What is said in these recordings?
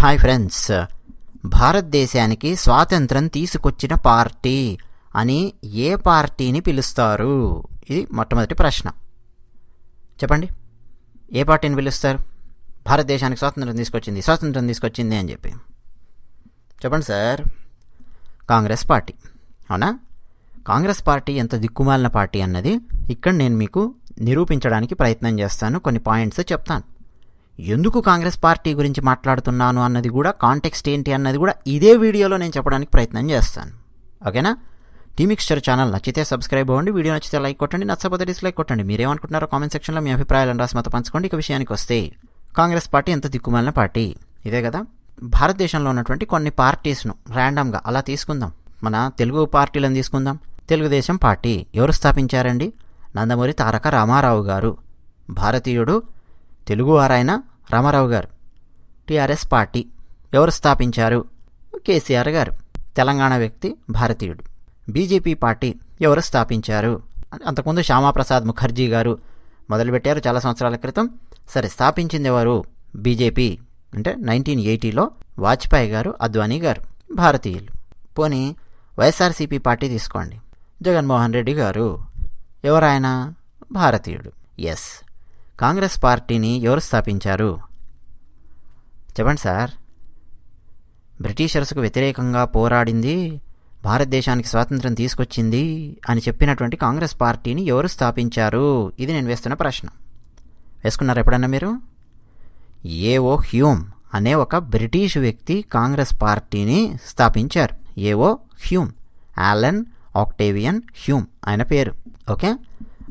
Hi friends, భారతదేశానికి స్వాతంత్రం తీసుకొచ్చిన పార్టీ అని ఏ పార్టీని పిలుస్తారు? ఇది మొట్టమొదటి ప్రశ్న. చెప్పండి, ఏ పార్టీని పిలుస్తారు? భారతదేశానికి స్వాతంత్రం తీసుకొచ్చింది అని చెప్పి చెప్పండి సార్. కాంగ్రెస్ పార్టీ. అవునా? కాంగ్రెస్ పార్టీ ఎంత దిక్కుమాలిన పార్టీ అన్నది ఇక్కడ నేను మీకు నిరూపించడానికి ప్రయత్నం చేస్తాను. కొన్ని పాయింట్స్ చెప్తాను. ఎందుకు కాంగ్రెస్ పార్టీ గురించి మాట్లాడుతున్నాను అన్నది కూడా, కాంటెక్స్ట్ ఏంటి అన్నది కూడా ఇదే వీడియోలో నేను చెప్పడానికి ప్రయత్నం చేస్తాను. ఓకేనా? టీ మిక్స్చర్ ఛానల్ నచ్చితే సబ్స్క్రైబ్ అవ్వండి, వీడియో నచ్చితే లైక్ కొట్టండి, నచ్చకపోతే డిస్లైక్ కొట్టండి. మీరేమనుకుంటున్నారో కామెంట్ సెక్షన్లో మీ అభిప్రాయాలను రాసి మాతో పంచుకోండి. ఇక విషయానికి వస్తే, కాంగ్రెస్ పార్టీ ఎంత దిక్కుమాలిన పార్టీ ఇదే కదా. భారతదేశంలో ఉన్నటువంటి కొన్ని పార్టీస్ను ర్యాండమ్గా అలా తీసుకుందాం. మన తెలుగు పార్టీలను తీసుకుందాం. తెలుగుదేశం పార్టీ ఎవరు స్థాపించారండి? నందమూరి తారక రామారావు గారు. భారతీయుడు, తెలుగువారైన రామారావు గారు. టీఆర్ఎస్ పార్టీ ఎవరు స్థాపించారు? కేసీఆర్ గారు, తెలంగాణ వ్యక్తి, భారతీయుడు. బీజేపీ పార్టీ ఎవరు స్థాపించారు? అంతకుముందు శ్యామాప్రసాద్ ముఖర్జీ గారు మొదలుపెట్టారు చాలా సంవత్సరాల క్రితం. సరే, స్థాపించింది ఎవరు? బీజేపీ. అంటే 1980లో వాజ్పేయి గారు, అద్వానీ గారు, భారతీయులు. పోనీ వైఎస్ఆర్సీపీ పార్టీ తీసుకోండి. జగన్మోహన్ రెడ్డి గారు, ఎవరాయన? భారతీయుడు. ఎస్. కాంగ్రెస్ పార్టీని ఎవరు స్థాపించారు? చెప్పండి సార్. బ్రిటిషర్స్కు వ్యతిరేకంగా పోరాడింది, భారతదేశానికి స్వాతంత్రం తీసుకొచ్చింది అని చెప్పినటువంటి కాంగ్రెస్ పార్టీని ఎవరు స్థాపించారు? ఇది నేను వేస్తున్న ప్రశ్న. వేసుకున్నారు ఎప్పుడన్నా మీరు? ఏఓ హ్యూమ్ అనే ఒక బ్రిటిష్ వ్యక్తి కాంగ్రెస్ పార్టీని స్థాపించారు. A O Hume, Allan Octavian Hume ఆయన పేరు. ఓకే,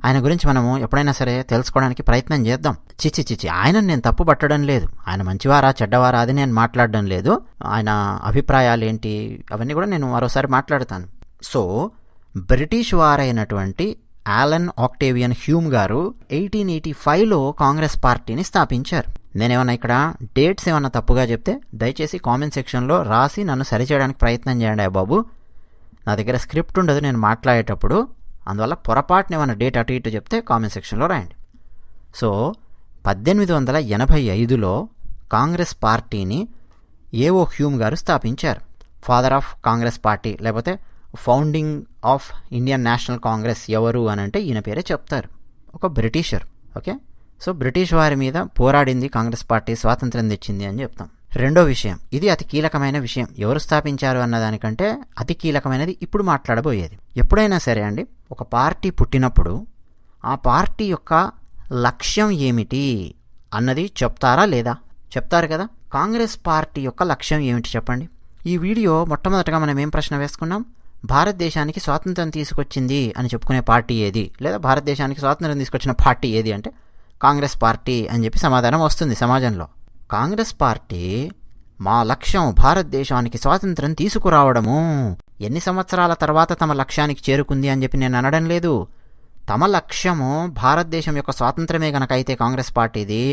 ఆయన గురించి మనము ఎప్పుడైనా సరే తెలుసుకోవడానికి ప్రయత్నం చేద్దాం. చిచి ఆయన నేను తప్పు పట్టడం లేదు. ఆయన మంచివారా చెడ్డవారా అది నేను మాట్లాడడం లేదు. ఆయన అభిప్రాయాలు ఏంటి అవన్నీ కూడా నేను మరోసారి మాట్లాడతాను. సో, బ్రిటిష్ వారైనటువంటి ఆలన్ ఆక్టేవియన్ హ్యూమ్ గారు 1885లో కాంగ్రెస్ పార్టీని స్థాపించారు. నేనేమన్నా ఇక్కడ డేట్స్ ఏమన్నా తప్పుగా చెప్తే దయచేసి కామెంట్ సెక్షన్లో రాసి నన్ను సరిచేయడానికి ప్రయత్నం చేయండి బాబు. నా దగ్గర స్క్రిప్ట్ ఉండదు నేను మాట్లాడేటప్పుడు, అందువల్ల పొరపాటున ఏమైనా డేట్ అటు ఇటు చెప్తే కామెంట్ సెక్షన్లో రాయండి. సో, 1885లో కాంగ్రెస్ పార్టీని ఏఓ హ్యూమ్ గారు స్థాపించారు. ఫాదర్ ఆఫ్ కాంగ్రెస్ పార్టీ, లేకపోతే founding of Indian national Congress ఎవరు అని అంటే ఈయన పేరే చెప్తారు. ఒక బ్రిటిషర్. ఓకే, సో బ్రిటిష్ వారి మీద పోరాడింది కాంగ్రెస్ పార్టీ, స్వాతంత్రం తెచ్చింది అని చెప్తాం. రెండో విషయం, ఇది అతి కీలకమైన విషయం. ఎవరు స్థాపించారు అన్నదానికంటే అతి కీలకమైనది ఇప్పుడు మాట్లాడబోయేది. ఎప్పుడైనా సరే అండి, ఒక పార్టీ పుట్టినప్పుడు ఆ పార్టీ యొక్క లక్ష్యం ఏమిటి అన్నది చెప్తారా లేదా? చెప్తారు కదా. కాంగ్రెస్ పార్టీ యొక్క లక్ష్యం ఏమిటి చెప్పండి. ఈ వీడియో మొట్టమొదటగా మనం ఏం ప్రశ్న వేసుకున్నాం? భారతదేశానికి స్వాతంత్రం తీసుకొచ్చింది అని చెప్పుకునే పార్టీ ఏది, లేదా భారతదేశానికి స్వాతంత్రం తీసుకొచ్చిన పార్టీ ఏది అంటే కాంగ్రెస్ పార్టీ అని చెప్పి సమాధానం వస్తుంది సమాజంలో. కాంగ్రెస్ పార్టీ మా లక్ష్యం భారతదేశానికి స్వాతంత్రం తీసుకురావడము. ఎన్ని సంవత్సరాల తర్వాత తమ లక్ష్యానికి చేరుకుంది అని చెప్పి నేను అనడం లేదు. తమ లక్ష్యము భారతదేశం యొక్క స్వాతంత్రమే గనక అయితే కాంగ్రెస్ పార్టీది,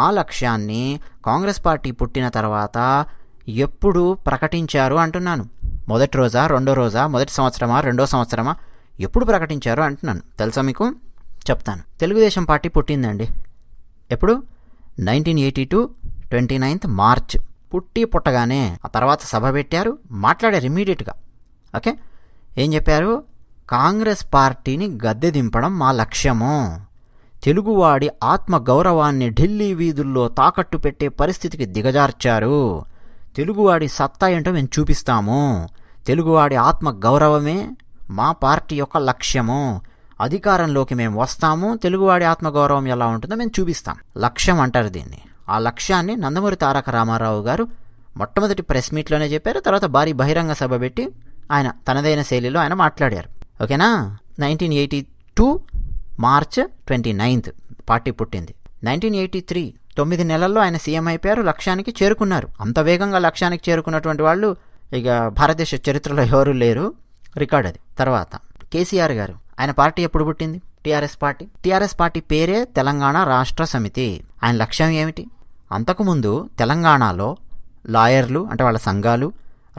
ఆ లక్ష్యాన్ని కాంగ్రెస్ పార్టీ పుట్టిన తర్వాత ఎప్పుడు ప్రకటించారు అంటున్నాను. మొదటి రోజా, రెండో రోజా, మొదటి సంవత్సరమా, రెండో సంవత్సరమా, ఎప్పుడు ప్రకటించారు అంటున్నాను. తెలుసా మీకు? చెప్తాను. తెలుగుదేశం పార్టీ పుట్టిందండి ఎప్పుడు? 1982 29th మార్చ్. పుట్టగానే ఆ తర్వాత సభ పెట్టారు, మాట్లాడారు ఇమ్మీడియట్గా. ఓకే, ఏం చెప్పారు? కాంగ్రెస్ పార్టీని గద్దె దింపడం మా లక్ష్యము. తెలుగువాడి ఆత్మ గౌరవాన్ని ఢిల్లీ వీధుల్లో తాకట్టు పెట్టే పరిస్థితికి దిగజార్చారు. తెలుగువాడి సత్తా ఏంటో మేము చూపిస్తాము. తెలుగువాడి ఆత్మ గౌరవమే మా పార్టీ యొక్క లక్ష్యము. అధికారంలోకి మేము వస్తాము, తెలుగువాడి ఆత్మగౌరవం ఎలా ఉంటుందో మేము చూపిస్తాం. లక్ష్యం అంటారు దీన్ని. ఆ లక్ష్యాన్ని నందమూరి తారక రామారావు గారు మొట్టమొదటి ప్రెస్ మీట్లోనే చెప్పారు. తర్వాత భారీ బహిరంగ సభ పెట్టి ఆయన తనదైన శైలిలో ఆయన మాట్లాడారు. ఓకేనా? 1982 మార్చ్ 29th పార్టీ పుట్టింది. 1983 9 నెలల్లో ఆయన సీఎం అయిపోయారు, లక్ష్యానికి చేరుకున్నారు. అంత వేగంగా లక్ష్యానికి చేరుకున్నటువంటి వాళ్ళు ఇక భారతదేశ చరిత్రలో ఎవరూ లేరు. రికార్డ్ అది. తర్వాత కేసీఆర్ గారు, ఆయన పార్టీ ఎప్పుడు పుట్టింది? TRS party. టీఆర్ఎస్ పార్టీ పేరే తెలంగాణ రాష్ట్ర సమితి. ఆయన లక్ష్యం ఏమిటి? అంతకుముందు తెలంగాణలో లాయర్లు అంటే వాళ్ళ సంఘాలు,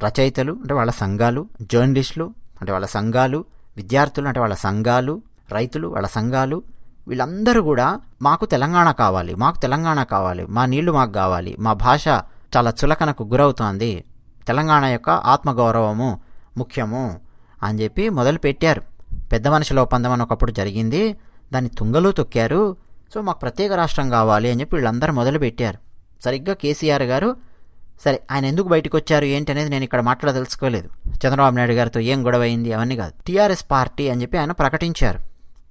రచయితలు అంటే వాళ్ళ సంఘాలు, జర్నలిస్టులు అంటే వాళ్ళ సంఘాలు, విద్యార్థులు అంటే వాళ్ళ సంఘాలు, రైతులు వాళ్ళ సంఘాలు, వీళ్ళందరూ కూడా మాకు తెలంగాణ కావాలి, మా నీళ్లు మాకు కావాలి, మా భాష చాలా చులకనకు గురవుతోంది, తెలంగాణ యొక్క ఆత్మగౌరవము ముఖ్యము అని చెప్పి మొదలుపెట్టారు. పెద్ద మనుషుల ఒప్పందం అని ఒకప్పుడు జరిగింది, దాన్ని తుంగలో తొక్కారు. సో మాకు ప్రత్యేక రాష్ట్రం కావాలి అని చెప్పి వీళ్ళందరూ మొదలుపెట్టారు. సరిగ్గా కేసీఆర్ గారు, సరే ఆయన ఎందుకు బయటకు వచ్చారు ఏంటి అనేది నేను ఇక్కడ మాట్లాడదలుచుకోలేదు, చంద్రబాబు నాయుడు గారితో ఏం గొడవ అయింది అవన్నీ కాదు. టీఆర్ఎస్ పార్టీ అని చెప్పి ఆయన ప్రకటించారు.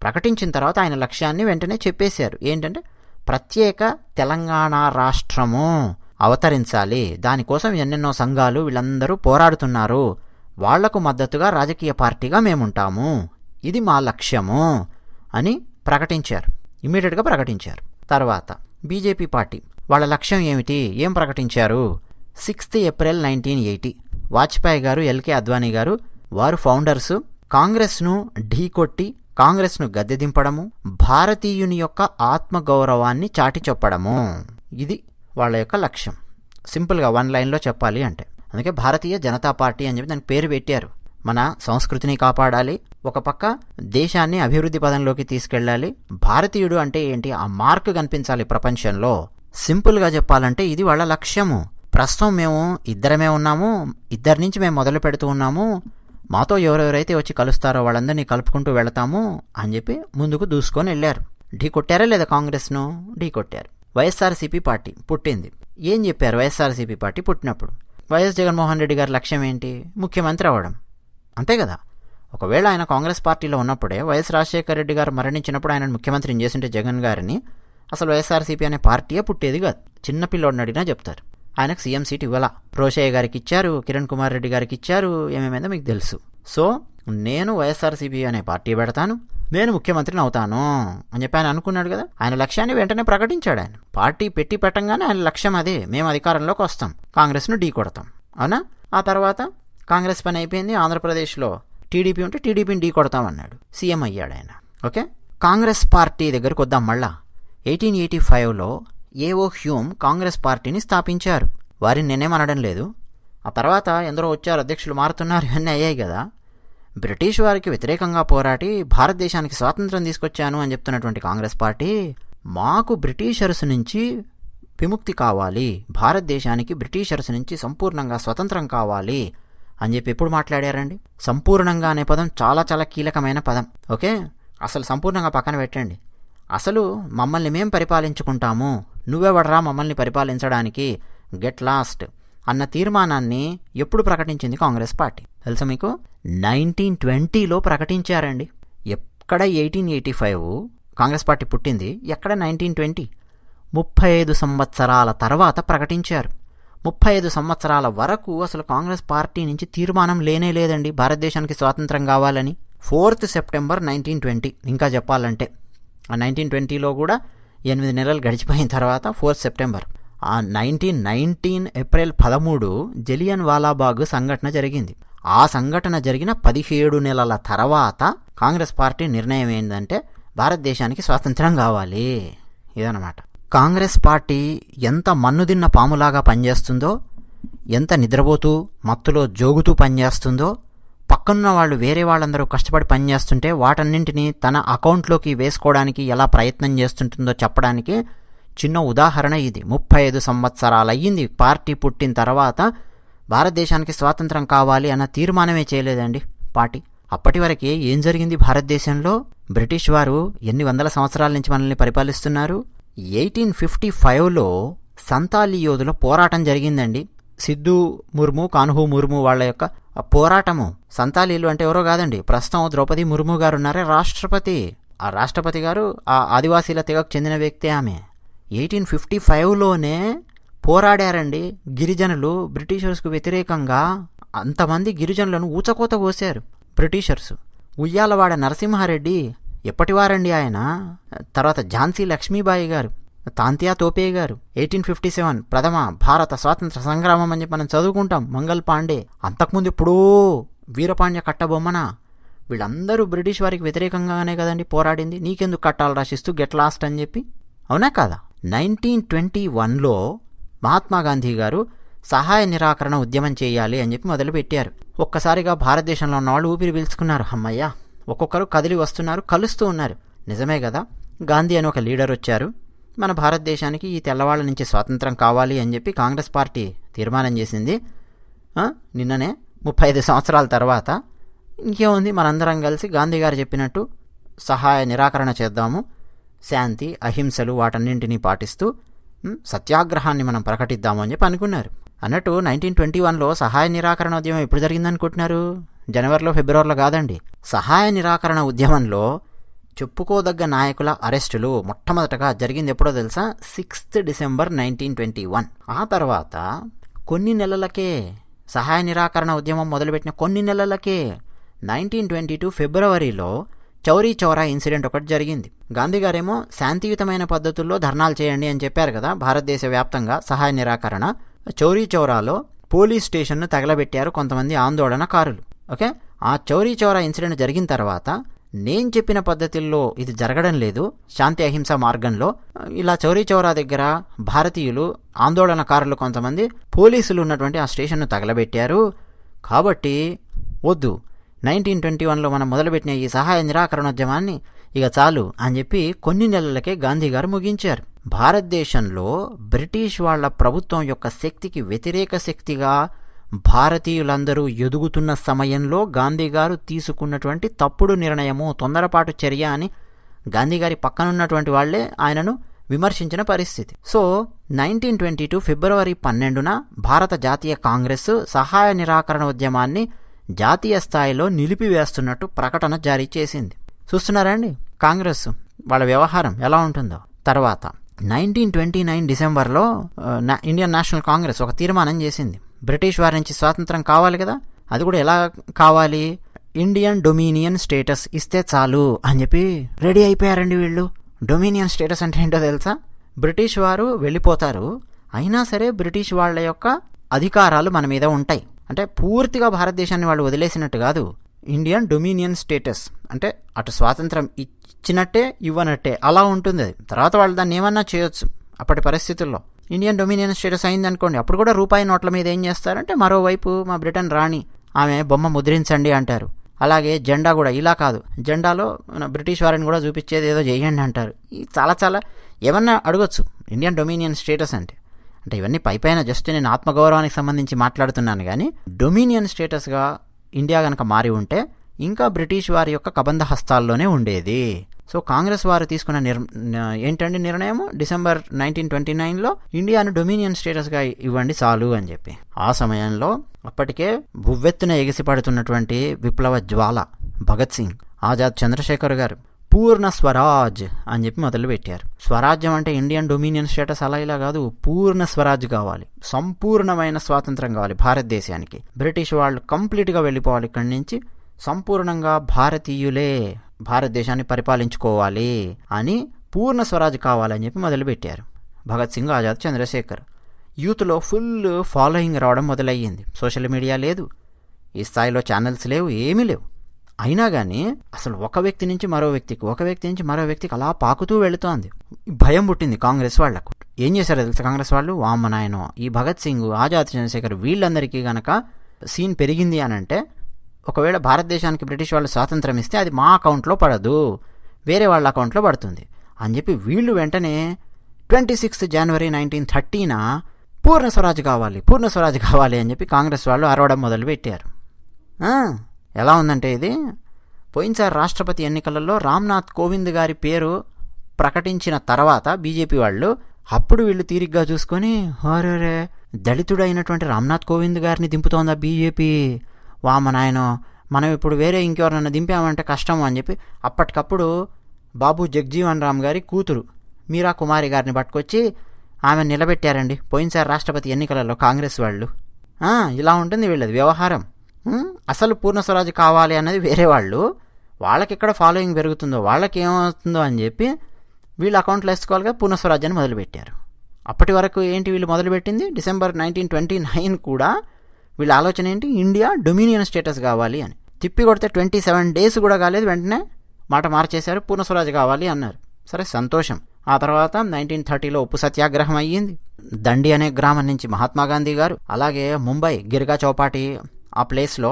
ప్రకటించిన తర్వాత ఆయన లక్ష్యాన్ని వెంటనే చెప్పేశారు. ఏంటంటే ప్రత్యేక తెలంగాణ రాష్ట్రము అవతరించాలి, దానికోసం ఎన్నెన్నో సంఘాలు వీళ్ళందరూ పోరాడుతున్నారు, వాళ్లకు మద్దతుగా రాజకీయ పార్టీగా మేముంటాము, ఇది మా లక్ష్యము అని ప్రకటించారు. ఇమ్మీడియట్గా ప్రకటించారు. తర్వాత బీజేపీ పార్టీ వాళ్ళ లక్ష్యం ఏమిటి, ఏం ప్రకటించారు? 6 ఏప్రిల్ 1980 వాజ్పేయి గారు, ఎల్కే అద్వానీ గారు వారు ఫౌండర్సు. కాంగ్రెస్ను ఢీకొట్టి కాంగ్రెస్ను గద్దె దింపడము, భారతీయుని యొక్క ఆత్మగౌరవాన్ని చాటి చెప్పడము, ఇది వాళ్ళ యొక్క లక్ష్యం. సింపుల్గా 1 లైన్లో చెప్పాలి అంటే అందుకే భారతీయ జనతా పార్టీ అని చెప్పి దానికి పేరు పెట్టారు. మన సంస్కృతిని కాపాడాలి, ఒక పక్క దేశాన్ని అభివృద్ధి పదంలోకి తీసుకెళ్ళాలి. భారతీయుడు అంటే ఏంటి, ఆ మార్క్ కనిపించాలి ప్రపంచంలో. సింపుల్గా చెప్పాలంటే ఇది వాళ్ళ లక్ష్యము. ప్రస్తుతం మేము ఇద్దరమే ఉన్నాము, ఇద్దరి నుంచి మేము మొదలు పెడుతూ ఉన్నాము, మాతో ఎవరెవరైతే వచ్చి కలుస్తారో వాళ్ళందరినీ కలుపుకుంటూ వెళతాము అని చెప్పి ముందుకు దూసుకొని వెళ్ళారు. ఢీ కొట్టారా లేదా కాంగ్రెస్ను? ఢీ కొట్టారు. వైఎస్ఆర్సీపీ పార్టీ పుట్టింది. ఏం చెప్పారు వైఎస్ఆర్సీపీ పార్టీ పుట్టినప్పుడు? వైఎస్ జగన్మోహన్ రెడ్డి గారి లక్ష్యం ఏంటి? ముఖ్యమంత్రి అవ్వడం, అంతే కదా. ఒకవేళ ఆయన కాంగ్రెస్ పార్టీలో ఉన్నప్పుడే వైఎస్ రాజశేఖర రెడ్డి గారు మరణించినప్పుడు ఆయన ముఖ్యమంత్రిని చేసింటే జగన్ గారిని, అసలు వైఎస్ఆర్సీపీ అనే పార్టీయే పుట్టేది కాదు. చిన్నపిల్లోడిని అడిగినా చెప్తారు. ఆయనకు సీఎం సీట్ ఇవ్వాల, రోషయ్య గారికి ఇచ్చారు, కిరణ్ కుమార్ రెడ్డి గారికి ఇచ్చారు, ఏమేమైందో మీకు తెలుసు. సో నేను వైఎస్ఆర్సీపీ అనే పార్టీ పెడతాను, నేను ముఖ్యమంత్రిని అవుతాను అని చెప్పి ఆయన అనుకున్నాడు కదా. ఆయన లక్ష్యాన్ని వెంటనే ప్రకటించాడు. ఆయన పార్టీ పెట్టి పెట్టంగానే ఆయన లక్ష్యం అదే, మేము అధికారంలోకి వస్తాం, కాంగ్రెస్ను ఢీ కొడతాం, అవునా. ఆ తర్వాత కాంగ్రెస్ పని అయిపోయింది, ఆంధ్రప్రదేశ్లో టీడీపీ ఉంటే టీడీపీని ఢీ కొడతామన్నాడు, సీఎం అయ్యాడు ఆయన. ఓకే, కాంగ్రెస్ పార్టీ దగ్గరకు వద్దాం మళ్ళా. 1885లో ఏఓ హ్యూమ్ కాంగ్రెస్ పార్టీని స్థాపించారు. వారిని నేనేమనడం లేదు. ఆ తర్వాత ఎందరో వచ్చారు, అధ్యక్షులు మారుతున్నారు, ఇవన్నీ అయ్యాయి కదా. బ్రిటిష్ వారికి వ్యతిరేకంగా పోరాటి భారతదేశానికి స్వాతంత్రం తీసుకొచ్చాను అని చెప్తున్నటువంటి కాంగ్రెస్ పార్టీ, మాకు బ్రిటిషర్స్ నుంచి విముక్తి కావాలి, భారతదేశానికి బ్రిటిషర్స్ నుంచి సంపూర్ణంగా స్వతంత్రం కావాలి అని చెప్పి ఎప్పుడు మాట్లాడారండి? సంపూర్ణంగా అనే పదం చాలా చాలా కీలకమైన పదం. ఓకే, అసలు సంపూర్ణంగా పక్కన పెట్టండి. అసలు మమ్మల్ని మేం పరిపాలించుకుంటాము, నువ్వెవడరా మమ్మల్ని పరిపాలించడానికి, గెట్ లాస్ట్ అన్న తీర్మానాన్ని ఎప్పుడు ప్రకటించింది కాంగ్రెస్ పార్టీ తెలుసా మీకు? 1920లో ప్రకటించారండి. ఎక్కడ 1885 కాంగ్రెస్ పార్టీ పుట్టింది, ఎక్కడ 1920? 35 సంవత్సరాల తర్వాత ప్రకటించారు. 35 సంవత్సరాల వరకు అసలు కాంగ్రెస్ పార్టీ నుంచి తీర్మానం లేనే లేదండి భారతదేశానికి స్వాతంత్రం కావాలని. 4th సెప్టెంబర్ 1920 ఇంకా చెప్పాలంటే. ఆ 1920లో కూడా 8 నెలలు గడిచిపోయిన తర్వాత 4th సెప్టెంబర్. ఆ 1919 ఏప్రిల్ 13 జలియన్ వాలాబాగ్ సంఘటన జరిగింది. ఆ సంఘటన జరిగిన 17 నెలల తర్వాత కాంగ్రెస్ పార్టీ నిర్ణయం ఏంటంటే భారతదేశానికి స్వాతంత్రం కావాలి, ఇదన్నమాట. కాంగ్రెస్ పార్టీ ఎంత మన్నుదిన్న పాములాగా పనిచేస్తుందో, ఎంత నిద్రపోతూ మత్తులో జోగుతూ పనిచేస్తుందో, పక్కనున్న వాళ్ళు వేరే వాళ్ళందరూ కష్టపడి పనిచేస్తుంటే వాటన్నింటినీ తన అకౌంట్లోకి వేసుకోవడానికి ఎలా ప్రయత్నం చేస్తుంటుందో చెప్పడానికి చిన్న ఉదాహరణ ఇది. 35 సంవత్సరాలు అయ్యింది పార్టీ పుట్టిన తర్వాత భారతదేశానికి స్వాతంత్రం కావాలి అన్న తీర్మానమే చేయలేదండి పార్టీ. అప్పటి వరకే ఏం జరిగింది భారతదేశంలో? బ్రిటిష్ వారు ఎన్ని వందల సంవత్సరాల నుంచి మనల్ని పరిపాలిస్తున్నారు. 1855లో సంతాలీ యోధుల పోరాటం జరిగిందండి. సిద్ధు ముర్ము, కాన్హూ ముర్ము వాళ్ళ యొక్క పోరాటము. సంతాలీలు అంటే ఎవరో కాదండి, ప్రస్తుతం ద్రౌపది ముర్ము గారు ఉన్నారే రాష్ట్రపతి. ఆ రాష్ట్రపతి గారు ఆ ఆదివాసీల తెగకు చెందిన వ్యక్తే ఆమె. 1855లోనే పోరాడారండి గిరిజనులు బ్రిటిషర్స్కు వ్యతిరేకంగా. అంతమంది గిరిజనులను ఊచకోత కోసారు బ్రిటిషర్స్. ఉయ్యాలవాడ నరసింహారెడ్డి ఎప్పటివారండి ఆయన. తర్వాత ఝాన్సీ లక్ష్మీబాయి గారు, తాంతియా తోపే గారు. 1857 ప్రథమ భారత స్వాతంత్ర సంగ్రామం అని మనం చదువుకుంటాం, మంగల్ పాండే. అంతకుముందు ఎప్పుడో వీరపాండ్య కట్టబొమ్మన. వీళ్ళందరూ బ్రిటిష్ వారికి వ్యతిరేకంగానే కదండి పోరాడింది. నీకెందుకు కట్టాలి రాసిస్తూ గెట్ లాస్ట్ అని చెప్పి, అవునా కాదా? 1921లో మహాత్మా గాంధీ గారు సహాయ నిరాకరణ ఉద్యమం చేయాలి అని చెప్పి మొదలుపెట్టారు. ఒక్కసారిగా భారతదేశంలో ఉన్న వాళ్ళు ఊపిరి పీల్చుకున్నారు. అమ్మయ్య, ఒక్కొక్కరు కదిలి వస్తున్నారు, కలుస్తూ ఉన్నారు. నిజమే కదా, గాంధీ అని ఒక లీడర్ వచ్చారు, మన భారతదేశానికి ఈ తెల్లవాళ్ళ నుంచి స్వాతంత్రం కావాలి అని చెప్పి కాంగ్రెస్ పార్టీ తీర్మానం చేసింది. నిన్ననే 35 సంవత్సరాల తర్వాత ఇంకేముంది, మనందరం కలిసి గాంధీ గారు చెప్పినట్టు సహాయ నిరాకరణ చేద్దాము, శాంతి అహింసలు వాటన్నింటినీ పాటిస్తూ సత్యాగ్రహాన్ని మనం ప్రకటిద్దాము అని చెప్పి అనుకున్నారు. అన్నట్టు 1921లో సహాయ నిరాకరణ ఉద్యమం ఎప్పుడు జరిగిందనుకుంటున్నారు? జనవరిలో ఫిబ్రవరిలో కాదండి. సహాయ నిరాకరణ ఉద్యమంలో చెప్పుకోదగ్గ నాయకుల అరెస్టులు మొట్టమొదటగా జరిగింది ఎప్పుడో తెలుసా? 6 డిసెంబర్ 1921. ఆ తర్వాత కొన్ని నెలలకే, సహాయ నిరాకరణ ఉద్యమం మొదలుపెట్టిన కొన్ని నెలలకే 1922 ఫిబ్రవరిలో చౌరీ చౌరా ఇన్సిడెంట్ ఒకటి జరిగింది. గాంధీ గారేమో శాంతియుతమైన పద్ధతుల్లో ధర్నాలు చేయండి అని చెప్పారు కదా భారతదేశ వ్యాప్తంగా సహాయ నిరాకరణ. చౌరీ చౌరాలో పోలీస్ స్టేషన్ను తగలబెట్టారు కొంతమంది ఆందోళనకారులు. ఓకే, ఆ చౌరీ చౌరా ఇన్సిడెంట్ జరిగిన తర్వాత నేను చెప్పిన పద్ధతుల్లో ఇది జరగడం లేదు, శాంతి అహింస మార్గంలో. ఇలా చౌరీ చౌరా దగ్గర భారతీయులు ఆందోళనకారులు కొంతమంది పోలీసులు ఉన్నటువంటి ఆ స్టేషన్ను తగలబెట్టారు. కాబట్టి వద్దు, 1921లో మనం మొదలుపెట్టిన ఈ సహాయ నిరాకరణోద్యమాన్ని ఇక చాలు అని చెప్పి కొన్ని నెలలకే గాంధీ గారు ముగించారు. భారతదేశంలో బ్రిటిష్ వాళ్ల ప్రభుత్వం యొక్క శక్తికి వ్యతిరేక శక్తిగా భారతీయులందరూ ఎదుగుతున్న సమయంలో గాంధీ గారు తీసుకున్నటువంటి తప్పుడు నిర్ణయము, తొందరపాటు చర్య అని గాంధీ గారి పక్కనున్నటువంటి వాళ్లే ఆయనను విమర్శించిన పరిస్థితి. సో 1922 ఫిబ్రవరి 12న భారత జాతీయ కాంగ్రెస్ సహాయ నిరాకరణ ఉద్యమాన్ని జాతీయ స్థాయిలో నిలిపివేస్తున్నట్టు ప్రకటన జారీ చేసింది. చూస్తున్నారా అండి కాంగ్రెస్ వాళ్ళ వ్యవహారం ఎలా ఉంటుందో. తర్వాత 1929 డిసెంబర్లో ఇండియన్ నేషనల్ కాంగ్రెస్ ఒక తీర్మానం చేసింది. బ్రిటిష్ వారి నుంచి స్వాతంత్రం కావాలి కదా, అది కూడా ఎలా కావాలి? ఇండియన్ డొమినియన్ స్టేటస్ ఇస్తే చాలు అని చెప్పి రెడీ అయిపోయారండి వీళ్ళు. డొమినియన్ స్టేటస్ అంటే ఏంటో తెలుసా? బ్రిటిష్ వారు వెళ్ళిపోతారు, అయినా సరే బ్రిటిష్ వాళ్ళ యొక్క అధికారాలు మన మీద ఉంటాయి. అంటే పూర్తిగా భారతదేశాన్ని వాళ్ళు వదిలేసినట్టు కాదు. ఇండియన్ డొమినియన్ స్టేటస్ అంటే అటు స్వాతంత్రం ఇచ్చినట్టే ఇవ్వనట్టే అలా ఉంటుంది. అది తర్వాత వాళ్ళు దాన్ని ఏమన్నా చేయొచ్చు అప్పటి పరిస్థితుల్లో. ఇండియన్ డొమినియన్ స్టేటస్ అయింది అనుకోండి, అప్పుడు కూడా రూపాయి నోట్ల మీద ఏం చేస్తారంటే మరోవైపు మా బ్రిటన్ రాణి ఆమె బొమ్మ ముద్రించండి అంటారు. అలాగే జెండా కూడా ఇలా కాదు, జెండాలో బ్రిటిష్ వారిని కూడా చూపించేది ఏదో చేయండి అంటారు. చాలా ఏమన్నా అడగొచ్చు ఇండియన్ డొమినియన్ స్టేటస్ అంటే ఇవన్నీ పైపైన జస్ట్ నేను ఆత్మగౌరవానికి సంబంధించి మాట్లాడుతున్నాను. కానీ డొమినియన్ స్టేటస్గా ఇండియా కనుక మారి ఉంటే ఇంకా బ్రిటిష్ వారి యొక్క కబంధ హస్తాల్లోనే ఉండేది. సో కాంగ్రెస్ వారు తీసుకున్న ఏంటండి నిర్ణయం? డిసెంబర్ 1929లో ఇండియాను డొమినియన్ స్టేటస్గా ఇవ్వండి చాలు అని చెప్పి. ఆ సమయంలో అప్పటికే భువ్వెత్తున ఎగిసిపడుతున్నటువంటి విప్లవ జ్వాల భగత్ సింగ్, ఆజాద్ చంద్రశేఖర్ గారు పూర్ణ స్వరాజ్ అని చెప్పి మొదలుపెట్టారు. స్వరాజ్యం అంటే ఇండియన్ డొమినియన్ స్టేటస్ అలా ఇలా కాదు, పూర్ణ స్వరాజ్ కావాలి, సంపూర్ణమైన స్వాతంత్రం కావాలి భారతదేశానికి. బ్రిటిష్ వాళ్ళు కంప్లీట్గా వెళ్ళిపోవాలి ఇక్కడి నుంచి, సంపూర్ణంగా భారతీయులే భారతదేశాన్ని పరిపాలించుకోవాలి అని పూర్ణ స్వరాజ్ కావాలని చెప్పి మొదలుపెట్టారు భగత్ సింగ్, ఆజాద్ చంద్రశేఖర్. యూత్లో ఫుల్ ఫాలోయింగ్ రావడం మొదలయ్యింది. సోషల్ మీడియా లేదు, ఈ స్థాయిలో ఛానల్స్ లేవు, ఏమీ లేవు. అయినా కానీ అసలు ఒక వ్యక్తి నుంచి మరో వ్యక్తికి, ఒక వ్యక్తి నుంచి మరో వ్యక్తికి అలా పాకుతూ వెళుతోంది. భయం పుట్టింది కాంగ్రెస్ వాళ్లకు. ఏం చేశారో తెలుసా కాంగ్రెస్ వాళ్ళు? వామ్మనాయనో, ఈ భగత్ సింగ్, ఆజాద్ చంద్రశేఖర్ వీళ్ళందరికీ గనక సీన్ పెరిగింది అని అంటే, ఒకవేళ భారతదేశానికి బ్రిటిష్ వాళ్ళు స్వాతంత్రం ఇస్తే అది మా అకౌంట్లో పడదు, వేరే వాళ్ళ అకౌంట్లో పడుతుంది అని చెప్పి వీళ్ళు వెంటనే 26 జనవరి 1930న పూర్ణ స్వరాజ్ కావాలి అని చెప్పి కాంగ్రెస్ వాళ్ళు అరవడం మొదలుపెట్టారు. ఎలా ఉందంటే ఇది, పోయినసారి రాష్ట్రపతి ఎన్నికలలో రామ్నాథ్ కోవింద్ గారి పేరు ప్రకటించిన తర్వాత బీజేపీ వాళ్ళు, అప్పుడు వీళ్ళు తీరిగ్గా చూసుకొని అరే దళితుడైనటువంటి రామ్నాథ్ కోవింద్ గారిని దింపుతోందా బీజేపీ, వామనాయనో మనం ఇప్పుడు వేరే ఇంకెవరన్నా దింపామంటే కష్టం అని చెప్పి అప్పటికప్పుడు బాబు జగ్జీవన్ రామ్ గారి కూతురు మీరా కుమారి గారిని పట్టుకొచ్చి ఆమె నిలబెట్టారండి పోయినసారి రాష్ట్రపతి ఎన్నికలలో కాంగ్రెస్ వాళ్ళు. ఇలా ఉంటుంది వీళ్ళది వ్యవహారం. అసలు పూర్ణ స్వరాజ్ కావాలి అన్నది వేరే వాళ్ళు, వాళ్ళకి ఎక్కడ ఫాలోయింగ్ పెరుగుతుందో వాళ్ళకి ఏమవుతుందో అని చెప్పి వీళ్ళు అకౌంట్లో వేసుకోవాలిగా పూర్ణ స్వరాజ్ అని మొదలుపెట్టారు. అప్పటి వరకు ఏంటి వీళ్ళు మొదలుపెట్టింది? డిసెంబర్ 1929 కూడా వీళ్ళ ఆలోచన ఏంటి? ఇండియా డొమినియన్ స్టేటస్ కావాలి అని. తిప్పి కొడితే 27 days కూడా కాలేదు, వెంటనే మాట మార్చేశారు, పూర్ణ స్వరాజ్ కావాలి అన్నారు. సరే సంతోషం. ఆ తర్వాత 1930లో ఉప్పు సత్యాగ్రహం అయ్యింది. దండి అనే గ్రామం నుంచి మహాత్మాగాంధీ గారు, అలాగే ముంబై గిరిగా చౌపాటి ఆ ప్లేస్లో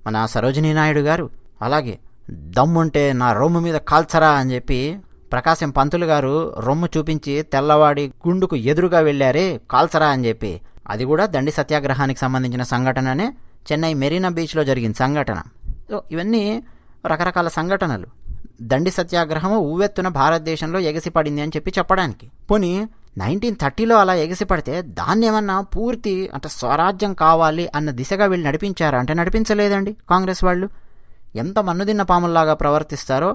మన సరోజినీ నాయుడు గారు, అలాగే దమ్ముంటే నా రొమ్ము మీద కాల్చరా అని చెప్పి ప్రకాశం పంతులు గారు రొమ్ము చూపించి తెల్లవాడి గుండుకు ఎదురుగా వెళ్ళారే కాల్చరా అని చెప్పి, అది కూడా దండి సత్యాగ్రహానికి సంబంధించిన సంఘటననే. చెన్నై మెరీనా బీచ్లో జరిగిన సంఘటన. సో ఇవన్నీ రకరకాల సంఘటనలు. దండి సత్యాగ్రహము ఉవ్వెత్తున భారతదేశంలో ఎగసిపడింది అని చెప్పి చెప్పడానికి. పోనీ 1930లో అలా ఎగసిపడితే దాన్ని ఏమన్నా పూర్తి అంటే స్వరాజ్యం కావాలి అన్న దిశగా వీళ్ళు నడిపించారా అంటే నడిపించలేదండి. కాంగ్రెస్ వాళ్ళు ఎంత మన్నుదిన్న పాముల్లాగా ప్రవర్తిస్తారో,